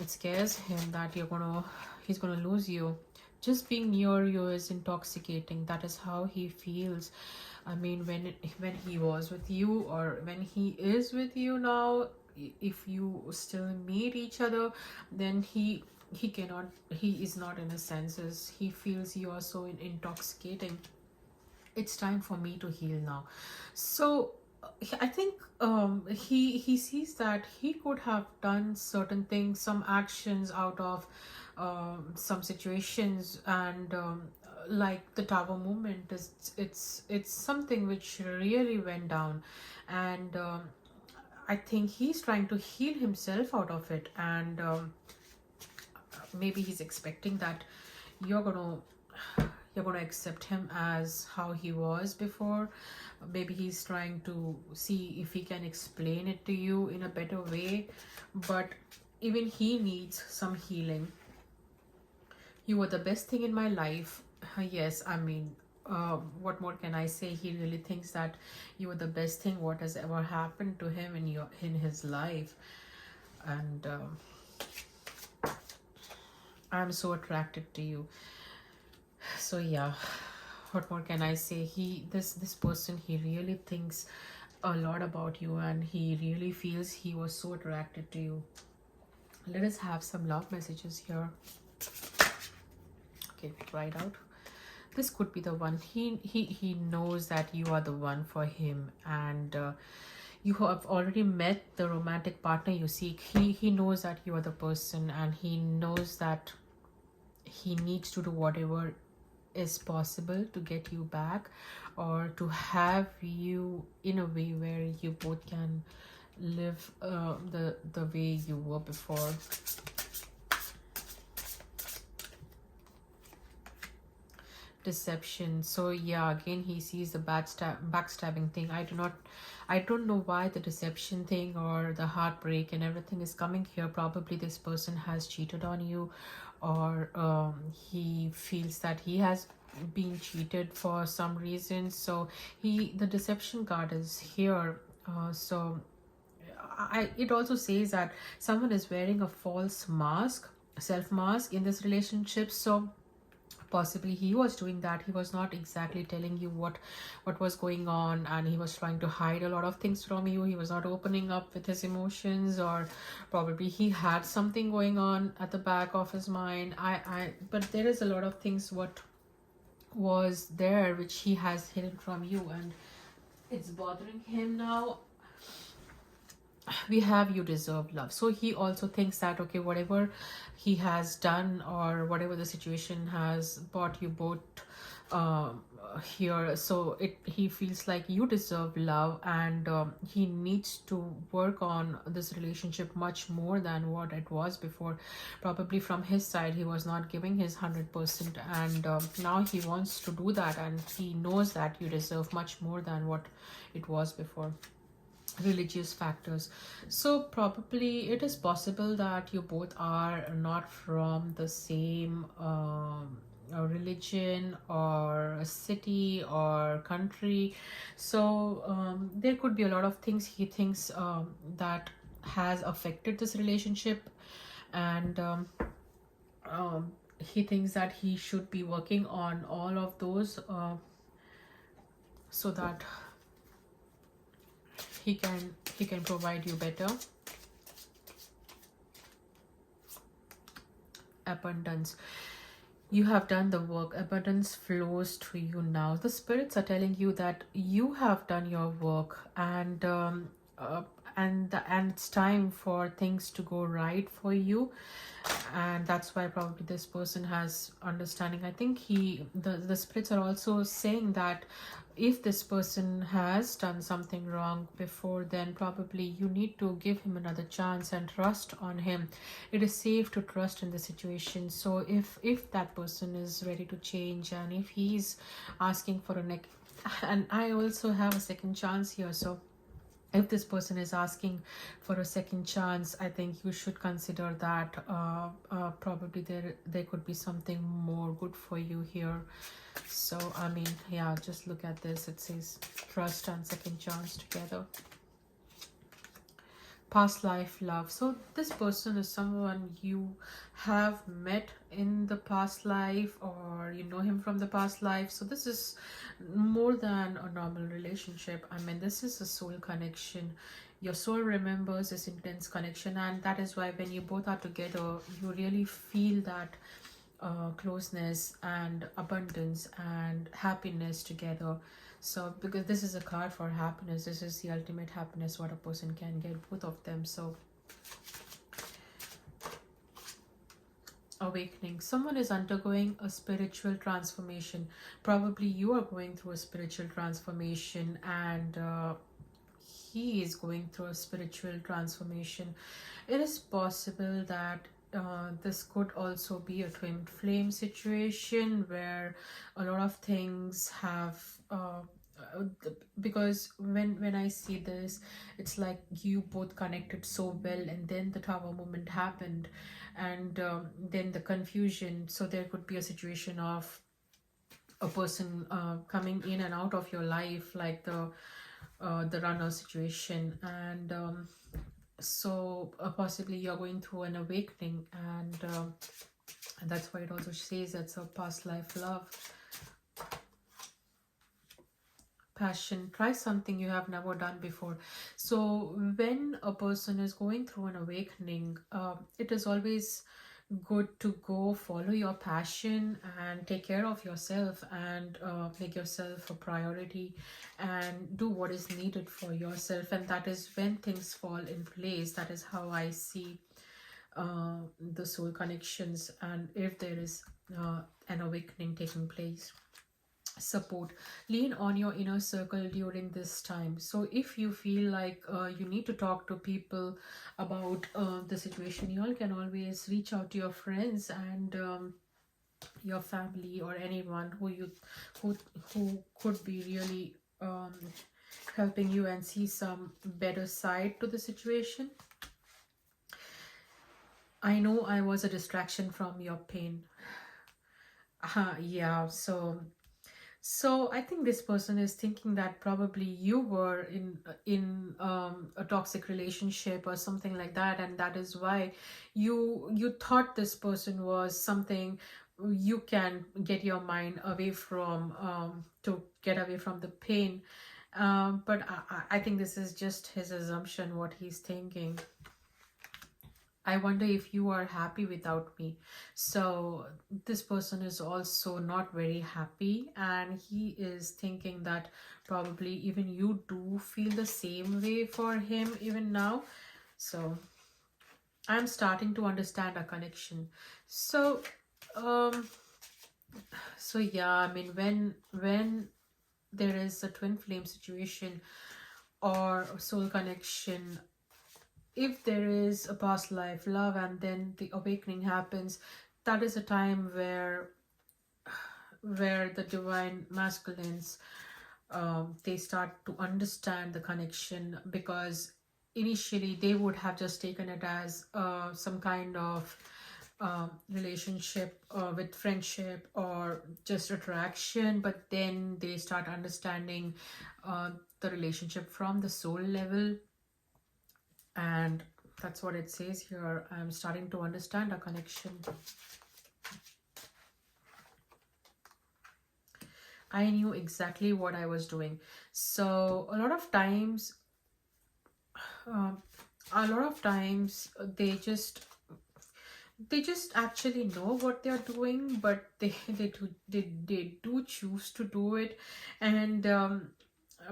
It scares him that he's gonna lose you. Just being near you is intoxicating. That is how he feels. I mean, when he was with you, or when he is with you now, if you still meet each other, then he cannot, he is not in his senses. He feels you are so intoxicating. It's time for me to heal now. So I think he sees that he could have done certain things, some actions out of some situations, and like the tower movement is, it's something which really went down, and I think he's trying to heal himself out of it, and maybe he's expecting that you're gonna accept him as how he was before. Maybe he's trying to see if he can explain it to you in a better way, but even he needs some healing. You were the best thing in my life. Yes, I mean, what more can I say? He really thinks that you were the best thing what has ever happened to him in his life, and I'm so attracted to you. So yeah, what more can I say? This person, he really thinks a lot about you, and he really feels he was so attracted to you. Let us have some love messages here. Okay, try it out. This could be the one. He knows that you are the one for him, and you have already met the romantic partner you seek. He knows that you are the person, and he knows that he needs to do whatever is possible to get you back, or to have you in a way where you both can live the way you were before. Deception. So yeah, again he sees the backstabbing thing. I don't know why the deception thing or the heartbreak and everything is coming here. Probably this person has cheated on you, or he feels that he has been cheated for some reason. So the deception card is here. So it also says that someone is wearing a false mask, self mask in this relationship. So possibly he was doing that. He was not exactly telling you what was going on, and he was trying to hide a lot of things from you. He was not opening up with his emotions, or probably he had something going on at the back of his mind. But there is a lot of things what was there which he has hidden from you, and it's bothering him now. We have you deserve love. So he also thinks that, okay, whatever he has done, or whatever the situation has brought you both here, so he feels like you deserve love, and he needs to work on this relationship much more than what it was before. Probably from his side he was not giving his 100%, and now he wants to do that, and he knows that you deserve much more than what it was before. Religious factors. So probably it is possible that you both are not from the same religion or city or country. So there could be a lot of things he thinks that has affected this relationship, and he thinks that he should be working on all of those so that he can provide you better. Abundance. You have done the work. Abundance flows to you now. The spirits are telling you that you have done your work, and and it's time for things to go right for you, and that's why probably this person has understanding. I think the spirits are also saying that if this person has done something wrong before, then probably you need to give him another chance and trust on him. It is safe to trust in the situation. So if that person is ready to change, and if he's asking for and I also have a second chance here. So if this person is asking for a second chance, I think you should consider that probably there could be something more good for you here. So I mean, yeah, just look at this. It says trust and second chance together. Past life love. So this person is someone you have met in the past life, or you know him from the past life. So this is more than a normal relationship. I mean, this is a soul connection. Your soul remembers this intense connection, and that is why when you both are together, you really feel that closeness and abundance and happiness together. So because this is a card for happiness, this is the ultimate happiness what a person can get, both of them. So awakening, someone is undergoing a spiritual transformation. Probably you are going through a spiritual transformation, and he is going through a spiritual transformation. It is possible that this could also be a twin flame situation where a lot of things have because when I see this, it's like you both connected so well, and then the tower moment happened, and then the confusion. So there could be a situation of a person coming in and out of your life, like the runner situation, and so possibly you're going through an awakening, and that's why it also says that's a past life love. Passion, try something you have never done before. So when a person is going through an awakening, it is always good to go follow your passion and take care of yourself, and make yourself a priority and do what is needed for yourself, and that is when things fall in place. That is how I see the soul connections, and if there is an awakening taking place. Support, lean on your inner circle during this time. So if you feel like you need to talk to people about the situation, you all can always reach out to your friends and your family, or anyone who who could be really helping you and see some better side to the situation. I know I was a distraction from your pain. Yeah, so I think this person is thinking that probably you were in a toxic relationship or something like that, and that is why you thought this person was something you can get your mind away from, to get away from the pain. But I think this is just his assumption, what he's thinking. I wonder if you are happy without me. So this person is also not very happy, and he is thinking that probably even you do feel the same way for him even now. So I'm starting to understand a connection. So um so yeah, I mean, when there is a twin flame situation or a soul connection, if there is a past life love and then the awakening happens, that is a time where the divine masculines, they start to understand the connection, because initially they would have just taken it as some kind of relationship with friendship or just attraction, but then they start understanding the relationship from the soul level. And that's what it says here. I'm starting to understand a connection. I knew exactly what I was doing. So a lot of times, um, they just actually know what they're doing, but they do choose to do it, and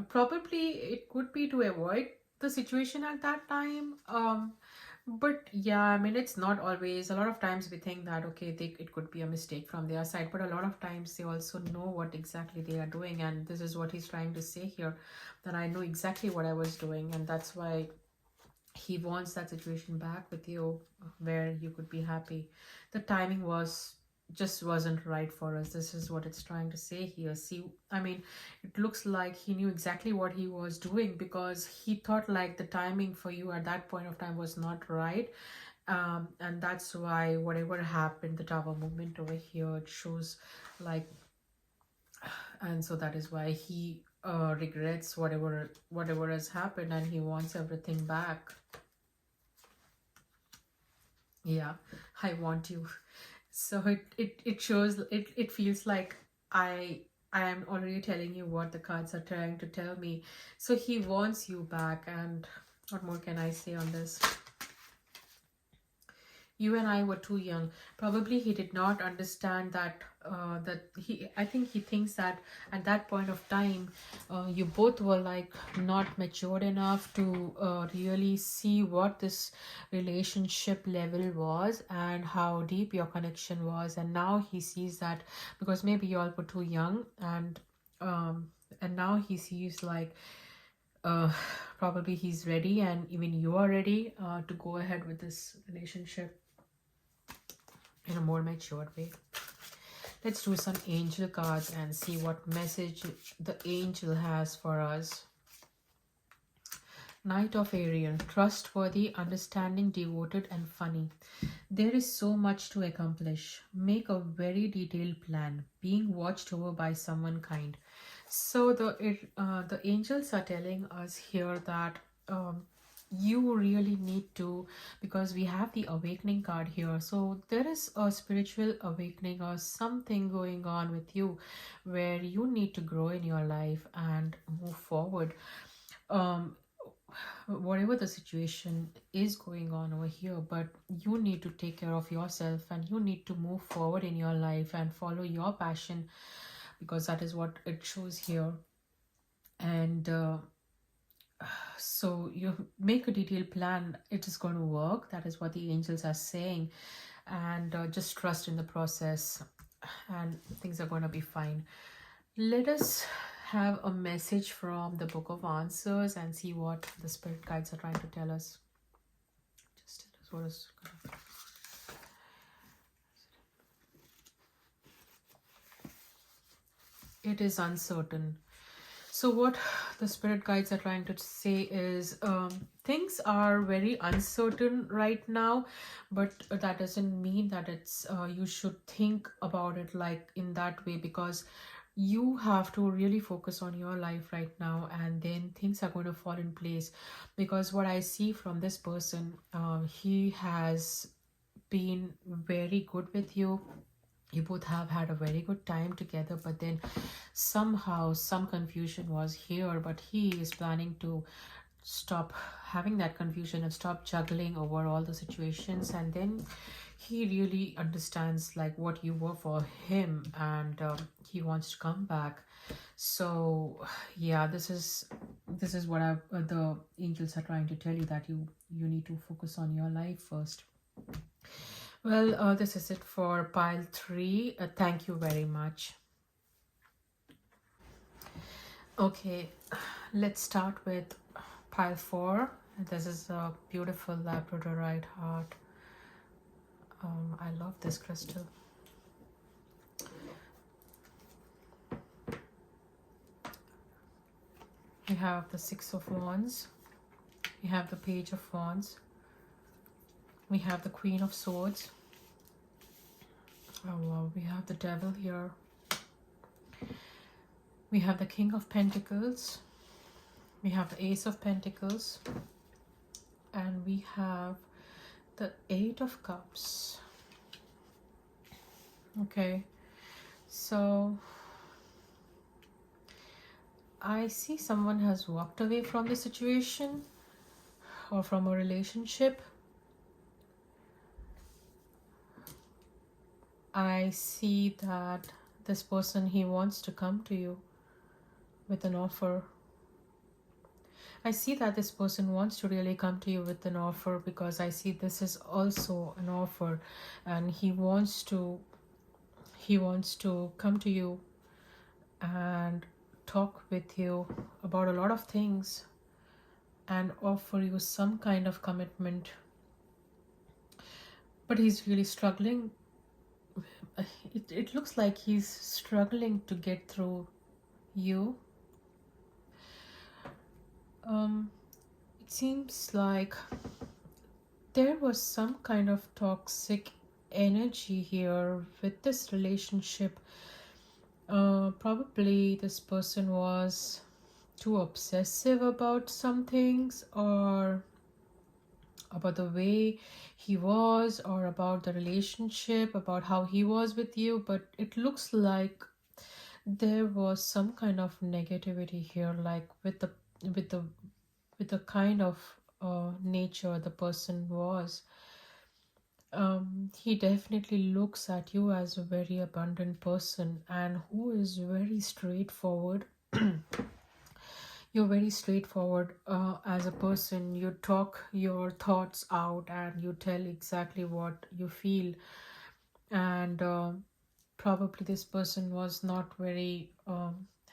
probably it could be to avoid the situation at that time. But yeah, I mean, it's not always. A lot of times we think that okay, it could be a mistake from their side, but a lot of times they also know what exactly they are doing, and this is what he's trying to say here, that I know exactly what I was doing, and that's why he wants that situation back with you, where you could be happy. The timing wasn't right for us. This is what it's trying to say here. See, I mean, it looks like he knew exactly what he was doing, because he thought like the timing for you at that point of time was not right. And that's why whatever happened, the tower movement over here, it shows like, and so that is why he regrets whatever has happened, and he wants everything back. Yeah, I want you. So it shows, it feels like I am already telling you what the cards are trying to tell me. So he wants you back, and What more can I say on this? You and I were too young. Probably he did not understand that. I think he thinks that at that point of time, you both were like not matured enough to really see what this relationship level was and how deep your connection was. And now he sees that because maybe you all were too young, and now he sees like uh, probably he's ready, and even you are ready to go ahead with this relationship in a more matured way. Let's do some angel cards and see what message the angel has for us. Knight of Ariel, trustworthy, understanding, devoted, and funny. There is so much to accomplish. Make a very detailed plan, being watched over by someone kind. So the angels are telling us here that you really need to, because we have the awakening card here, so there is a spiritual awakening or something going on with you where you need to grow in your life and move forward. um Whatever the situation is going on over here, but you need to take care of yourself and you need to move forward in your life and follow your passion, because that is what it shows here. And so you make a detailed plan, it is going to work. That is what the angels are saying. And just trust in the process and things are going to be fine. Let us have a message from the Book of Answers and see what the spirit guides are trying to tell us. Just tell us what is going to... It is uncertain. So what the spirit guides are trying to say is things are very uncertain right now, but that doesn't mean that it's you should think about it like in that way, because you have to really focus on your life right now, and then things are going to fall in place. Because what I see from this person, he has been very good with you. You both have had a very good time together, but then somehow some confusion was here, but he is planning to stop having that confusion and stop juggling over all the situations. And then he really understands like what you were for him, and he wants to come back. So yeah, this is what the angels are trying to tell you, that you need to focus on your life first. Well, this is it for pile 3. Thank you very much. Okay, let's start with pile 4. This is a beautiful Labradorite heart. I love this crystal. We have the 6 of Wands. We have the Page of Wands. We have the Queen of Swords. Oh wow, we have the Devil here. We have the King of Pentacles. We have the Ace of Pentacles. And we have the 8 of Cups. Okay, so I see someone has walked away from the situation or from a relationship. I see that this person, he wants to come to you with an offer. I see that this person wants to really come to you with an offer, because I see this is also an offer, and he wants to come to you and talk with you about a lot of things and offer you some kind of commitment. But he's really struggling. It looks like he's struggling to get through you. It seems like there was some kind of toxic energy here with this relationship. Probably this person was too obsessive about some things, or about the way he was, or about the relationship, about how he was with you. But it looks like there was some kind of negativity here, like with the kind of nature the person was. He definitely looks at you as a very abundant person and who is very straightforward. You're very straightforward as a person. You talk your thoughts out and you tell exactly what you feel. And probably this person was not very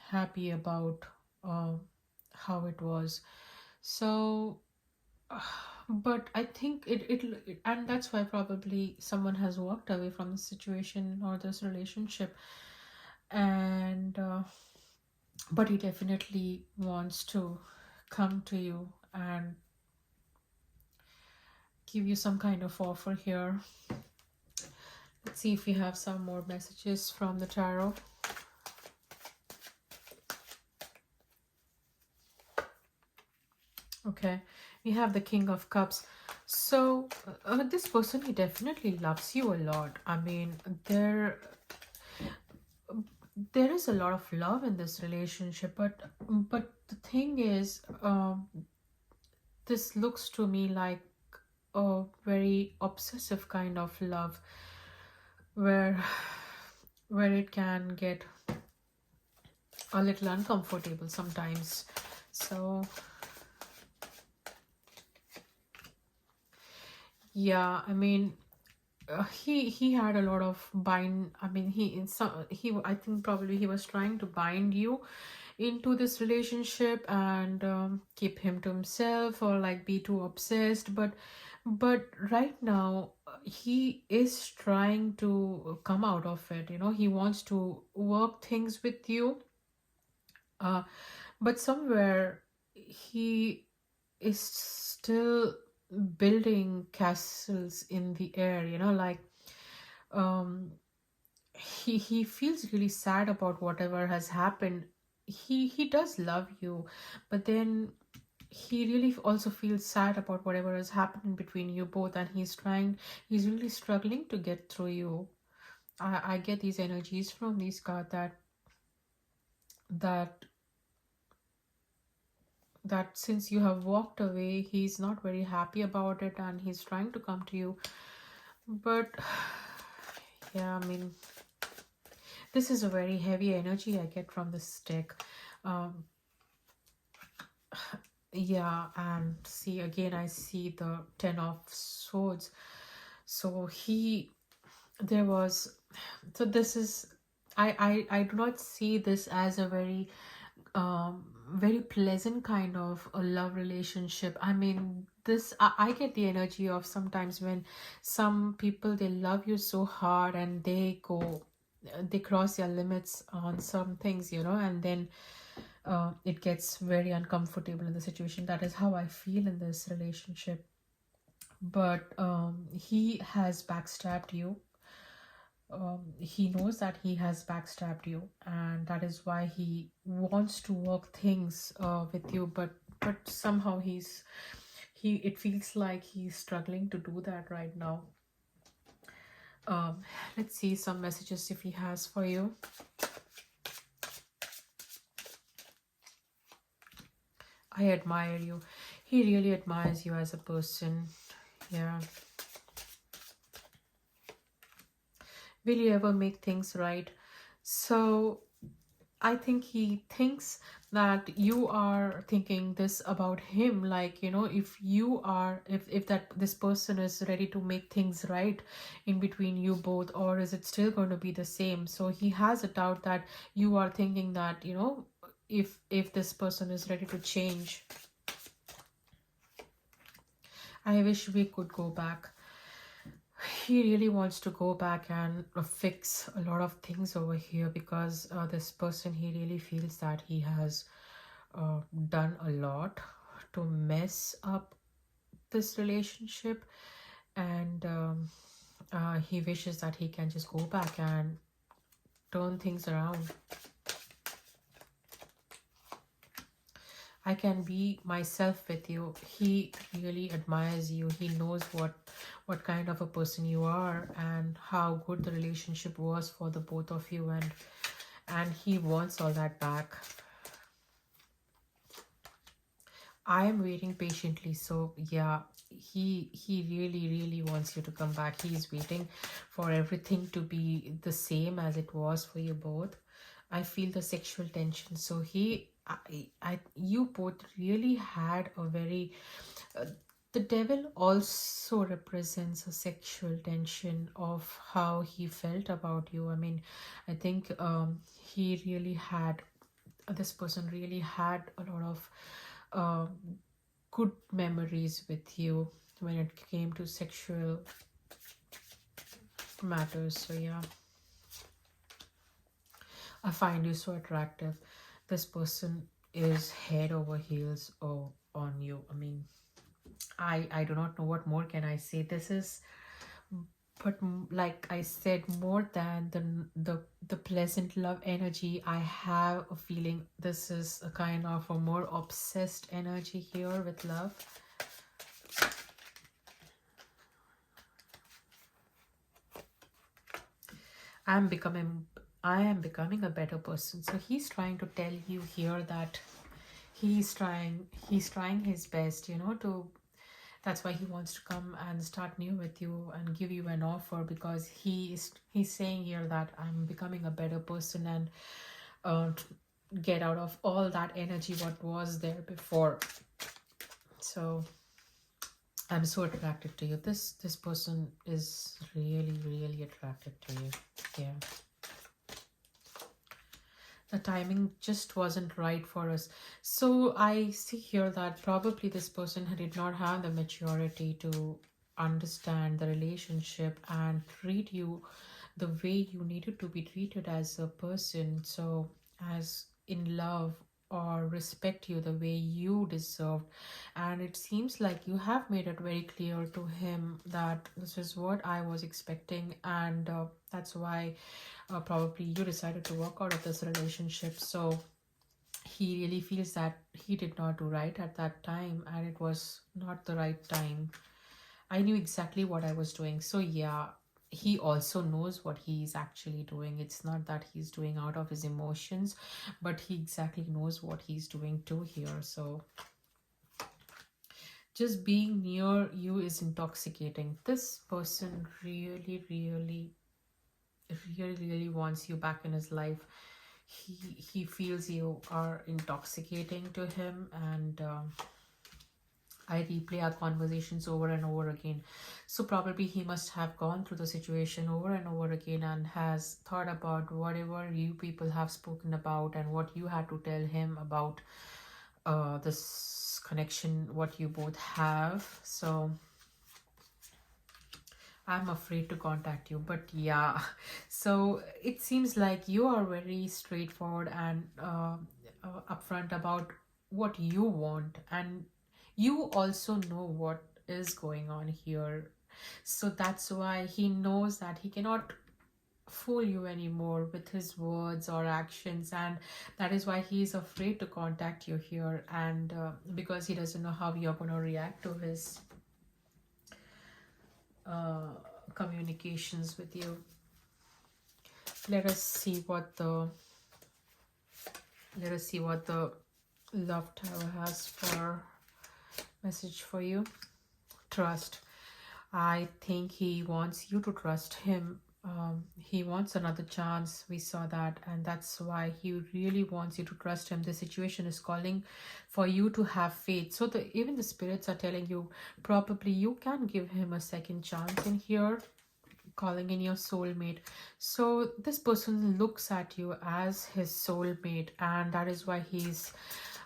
happy about uh, how it was. So, but I think and that's why probably someone has walked away from the situation or this relationship. And but he definitely wants to come to you and give you some kind of offer here. Let's see if we have some more messages from the tarot. Okay, we have the King of Cups. So this person, he definitely loves you a lot. I mean, there is a lot of love in this relationship, but the thing is, this looks to me like a very obsessive kind of love, where it can get a little uncomfortable sometimes. So yeah, I mean, he had a lot of bind. I mean, I think probably he was trying to bind you into this relationship and keep him to himself, or like be too obsessed. But right now he is trying to come out of it. He wants to work things with you, uh, but somewhere he is still building castles in the air. Like, um he feels really sad about whatever has happened. He does love you, but then he really also feels sad about whatever has happened between you both, and he's really struggling to get through you. I get these energies from these cards that that since you have walked away, he's not very happy about it and he's trying to come to you. But yeah, I mean, this is a very heavy energy I get from this deck. um yeah, and see, again I see the 10 of swords. So there was so this is I do not see this as a very pleasant kind of a love relationship. I mean, I get the energy of sometimes when some people, they love you so hard and they cross their limits on some things, and then it gets very uncomfortable in the situation. That is how I feel in this relationship. But he has backstabbed you. He knows that he has backstabbed you, and that is why he wants to work things with you. But somehow it feels like he's struggling to do that right now. Let's see some messages if he has for you. I admire you. He really admires you as a person. Yeah. Will you ever make things right? So I think he thinks that you are thinking this about him, like, if this person is ready to make things right in between you both, or is it still going to be the same? So he has a doubt that you are thinking that, if this person is ready to change. I wish we could go back. He really wants to go back and fix a lot of things over here, because this person, he really feels that he has done a lot to mess up this relationship, and he wishes that he can just go back and turn things around. I can be myself with you. He really admires you. He knows what kind of a person you are and how good the relationship was for the both of you, and he wants all that back. I am waiting patiently. So yeah, he really wants you to come back. He's waiting for everything to be the same as it was for you both. I feel the sexual tension. So you both really had a very uh, the devil also represents a sexual tension of how he felt about you. I mean, I think he really had this person really had a lot of um good memories with you when it came to sexual matters. So yeah, I find you so attractive. This person is head over heels on you. I mean, I do not know what more can I say. This is, but like I said, more than the pleasant love energy, I have a feeling this is a kind of a more obsessed energy here with love. I'm becoming I am becoming a better person. So he's trying to tell you here that he's trying his best, to that's why he wants to come and start new with you and give you an offer, because he's saying here that I'm becoming a better person and uh, get out of all that energy what was there before. So I'm so attracted to you. This person is really attracted to you. Yeah. The timing just wasn't right for us. So I see here that probably this person did not have the maturity to understand the relationship and treat you the way you needed to be treated as a person. So, as in love, or respect you the way you deserved. And it seems like you have made it very clear to him that this is what I was expecting, and that's why probably you decided to walk out of this relationship. So he really feels that he did not do right at that time, and it was not the right time. I knew exactly what I was doing. So yeah, he also knows what he's actually doing. It's not that he's doing out of his emotions, but he exactly knows what he's doing too here. So just being near you is intoxicating. This person really wants you back in his life. He feels you are intoxicating to him, and I replay our conversations over and over again. So probably he must have gone through the situation over and over again and has thought about whatever you people have spoken about and what you had to tell him about this connection, what you both have. So I'm afraid to contact you, but yeah. So it seems like you are very straightforward and upfront about what you want, and you also know what is going on here. So that's why he knows that he cannot fool you anymore with his words or actions, and that is why he is afraid to contact you here, and because he doesn't know how you're going to react to his uh, communications with you. Let us see what the love tower has for message for you. Trust. I think he wants you to trust him. He wants another chance. We saw that, and that's why he really wants you to trust him. The situation is calling for you to have faith. So even the spirits are telling you probably you can give him a second chance in here, calling in your soulmate. So this person looks at you as his soulmate, and that is why he's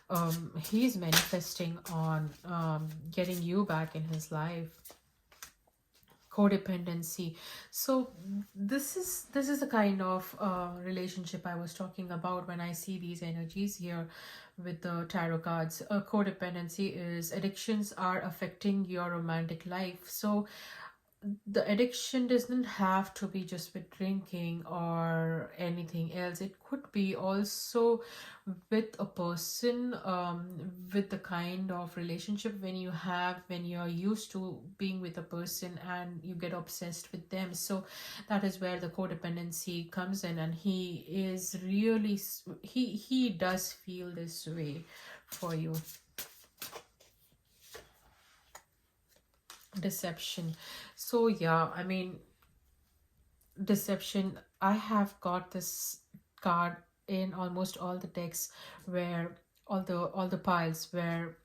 manifesting on getting you back in his life. Codependency. So this is the kind of relationship I was talking about when I see these energies here with the tarot cards. Codependency is addictions are affecting your romantic life. So the addiction doesn't have to be just with drinking or anything else. It could be also with a person, with the kind of relationship when you're used to being with a person and you get obsessed with them. So that is where the codependency comes in, and he is really he does feel this way for you. Deception. So yeah, I mean, deception. I have got this card in almost all the decks, where all the piles where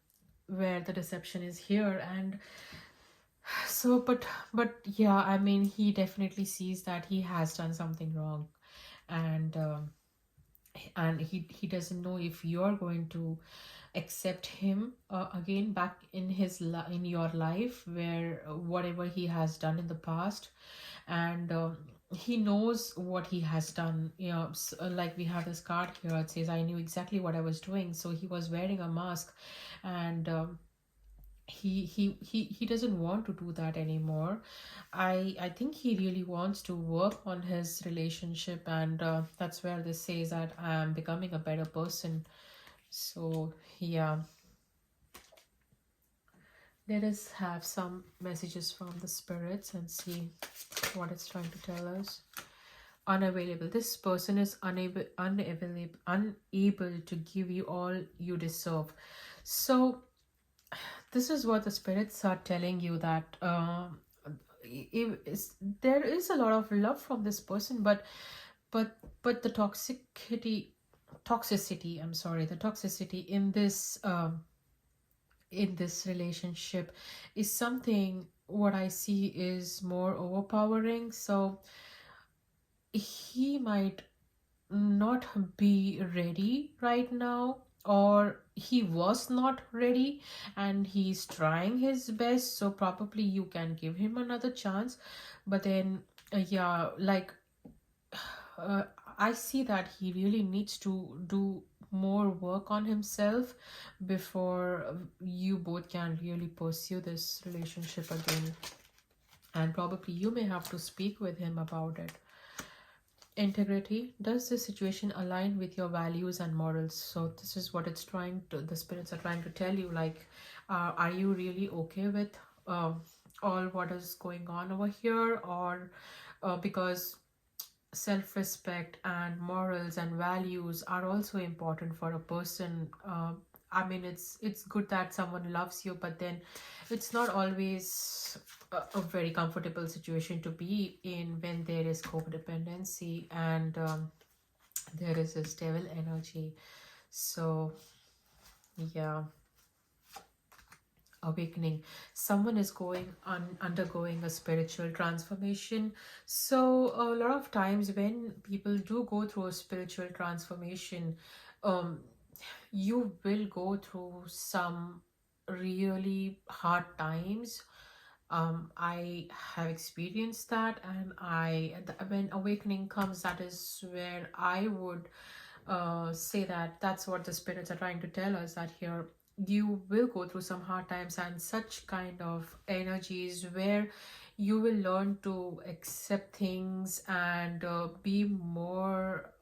the deception is here. And so but yeah, I mean, he definitely sees that he has done something wrong. And he doesn't know if you're going to accept him again back in in your life, where whatever he has done in the past. And he knows what he has done, like we have this card here. It says, I knew exactly what I was doing. So he was wearing a mask. And he doesn't want to do that anymore. I think he really wants to work on his relationship. And that's where this says that I am becoming a better person. So yeah, let us have some messages from the spirits and see what it's trying to tell us. Unavailable. This person is unable to give you all you deserve. So this is what the spirits are telling you, that there is a lot of love from this person, but the toxicity, I'm sorry, the toxicity in this relationship is something, what I see is more overpowering. So he might not be ready right now, or he was not ready, and he's trying his best. So probably you can give him another chance. But then yeah, like uh, I see that he really needs to do more work on himself before you both can really pursue this relationship again. And probably you may have to speak with him about it. Integrity. Does this situation align with your values and morals? So this is what it's trying to, the spirits are trying to tell you, like, are you really okay with all what is going on over here? Or because self-respect and morals and values are also important for a person. I mean, it's good that someone loves you, but then it's not always a very comfortable situation to be in when there is codependency. And there is this devil energy. So yeah, awakening. Someone is undergoing a spiritual transformation. So a lot of times when people do go through a spiritual transformation, um you will go through some really hard times. I have experienced that. And when awakening comes, that is where I would say that that's what the spirits are trying to tell us, that here you will go through some hard times and such kind of energies, where you will learn to accept things and be more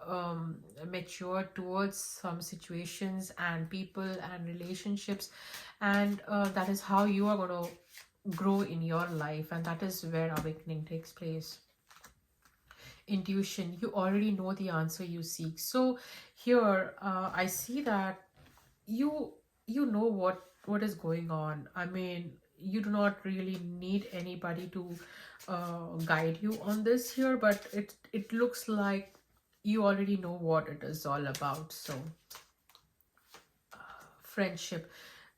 mature towards some situations and people and relationships. And that is how you are going to grow in your life, and that is where awakening takes place. Intuition. You already know the answer you seek. So here I see that you you know what is going on. I mean, you do not really need anybody to guide you on this here, but it looks like you already know what it is all about. So friendship.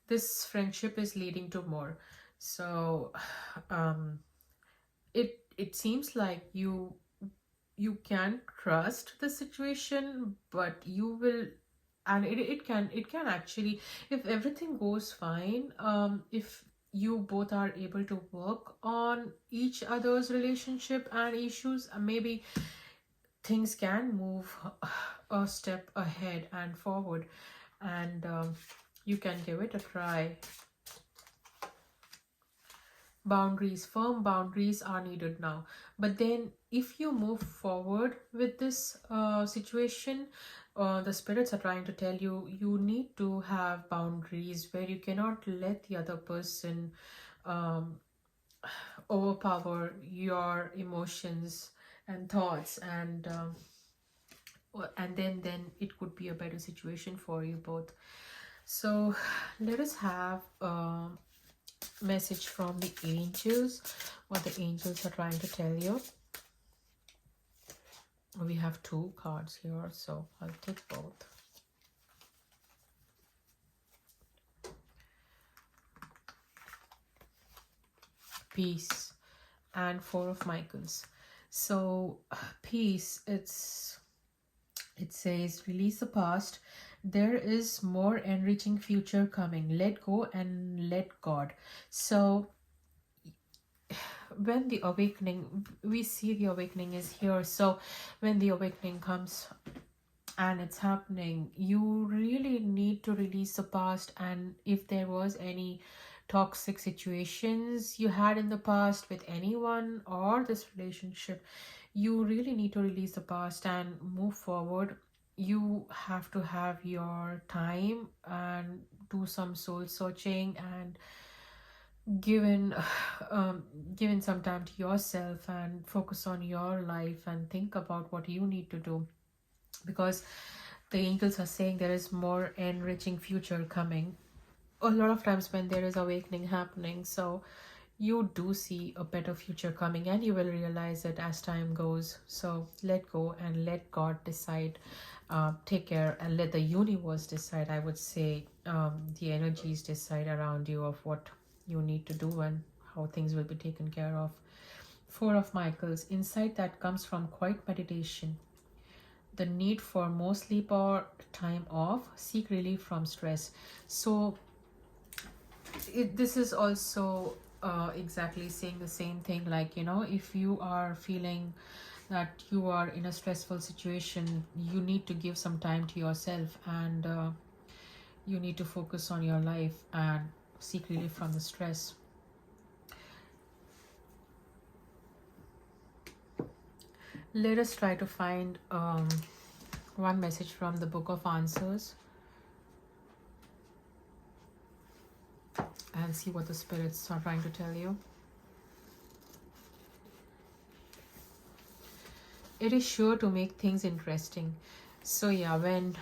This friendship is leading to more. So um it seems like you can trust the situation, but you will. And it can actually, if everything goes fine, if you both are able to work on each other's relationship and issues, maybe things can move a step ahead and forward. And you can give it a try. Boundaries. Firm boundaries are needed now. But then if you move forward with this situation, the spirits are trying to tell you, you need to have boundaries where you cannot let the other person um, overpower your emotions and thoughts. And then it could be a better situation for you both. So let us have message from the angels, what the angels are trying to tell you. We have 2 cards here, so I'll take both. Peace and 4 of Michaels. So peace, it says release the past. There is more enriching future coming. Let go and let God. So when the awakening, we see the awakening is here. So when the awakening comes and it's happening, you really need to release the past. And if there was any toxic situations you had in the past with anyone or this relationship, you really need to release the past and move forward. You have to have your time and do some soul searching and given given some time to yourself and focus on your life and think about what you need to do, because the angels are saying there is more enriching future coming. A lot of times when there is awakening happening, so you do see a better future coming, and you will realize it as time goes. So let go and let God decide. Take care and let the universe decide, I would say. The energies decide around you of what you need to do and how things will be taken care of. 4 of Michaels, insight that comes from quiet meditation, the need for more sleep or time off, seek relief from stress. So this is also exactly saying the same thing, like, you know, if you are feeling that you are in a stressful situation, you need to give some time to yourself, and you need to focus on your life and seek relief from the stress. Let us try to find one message from the Book of Answers and see what the spirits are trying to tell you. It is sure to make things interesting. So yeah, when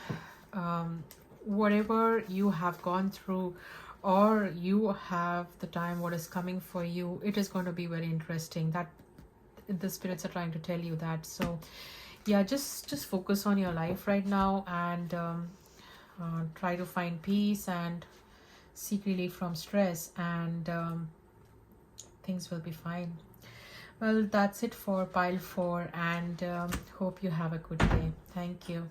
whatever you have gone through, or you have the time what is coming for you, it is going to be very interesting. That the spirits are trying to tell you that. So yeah, just focus on your life right now, and try to find peace and seek relief from stress, and things will be fine. Well, that's it for pile 4, and hope you have a good day. Thank you.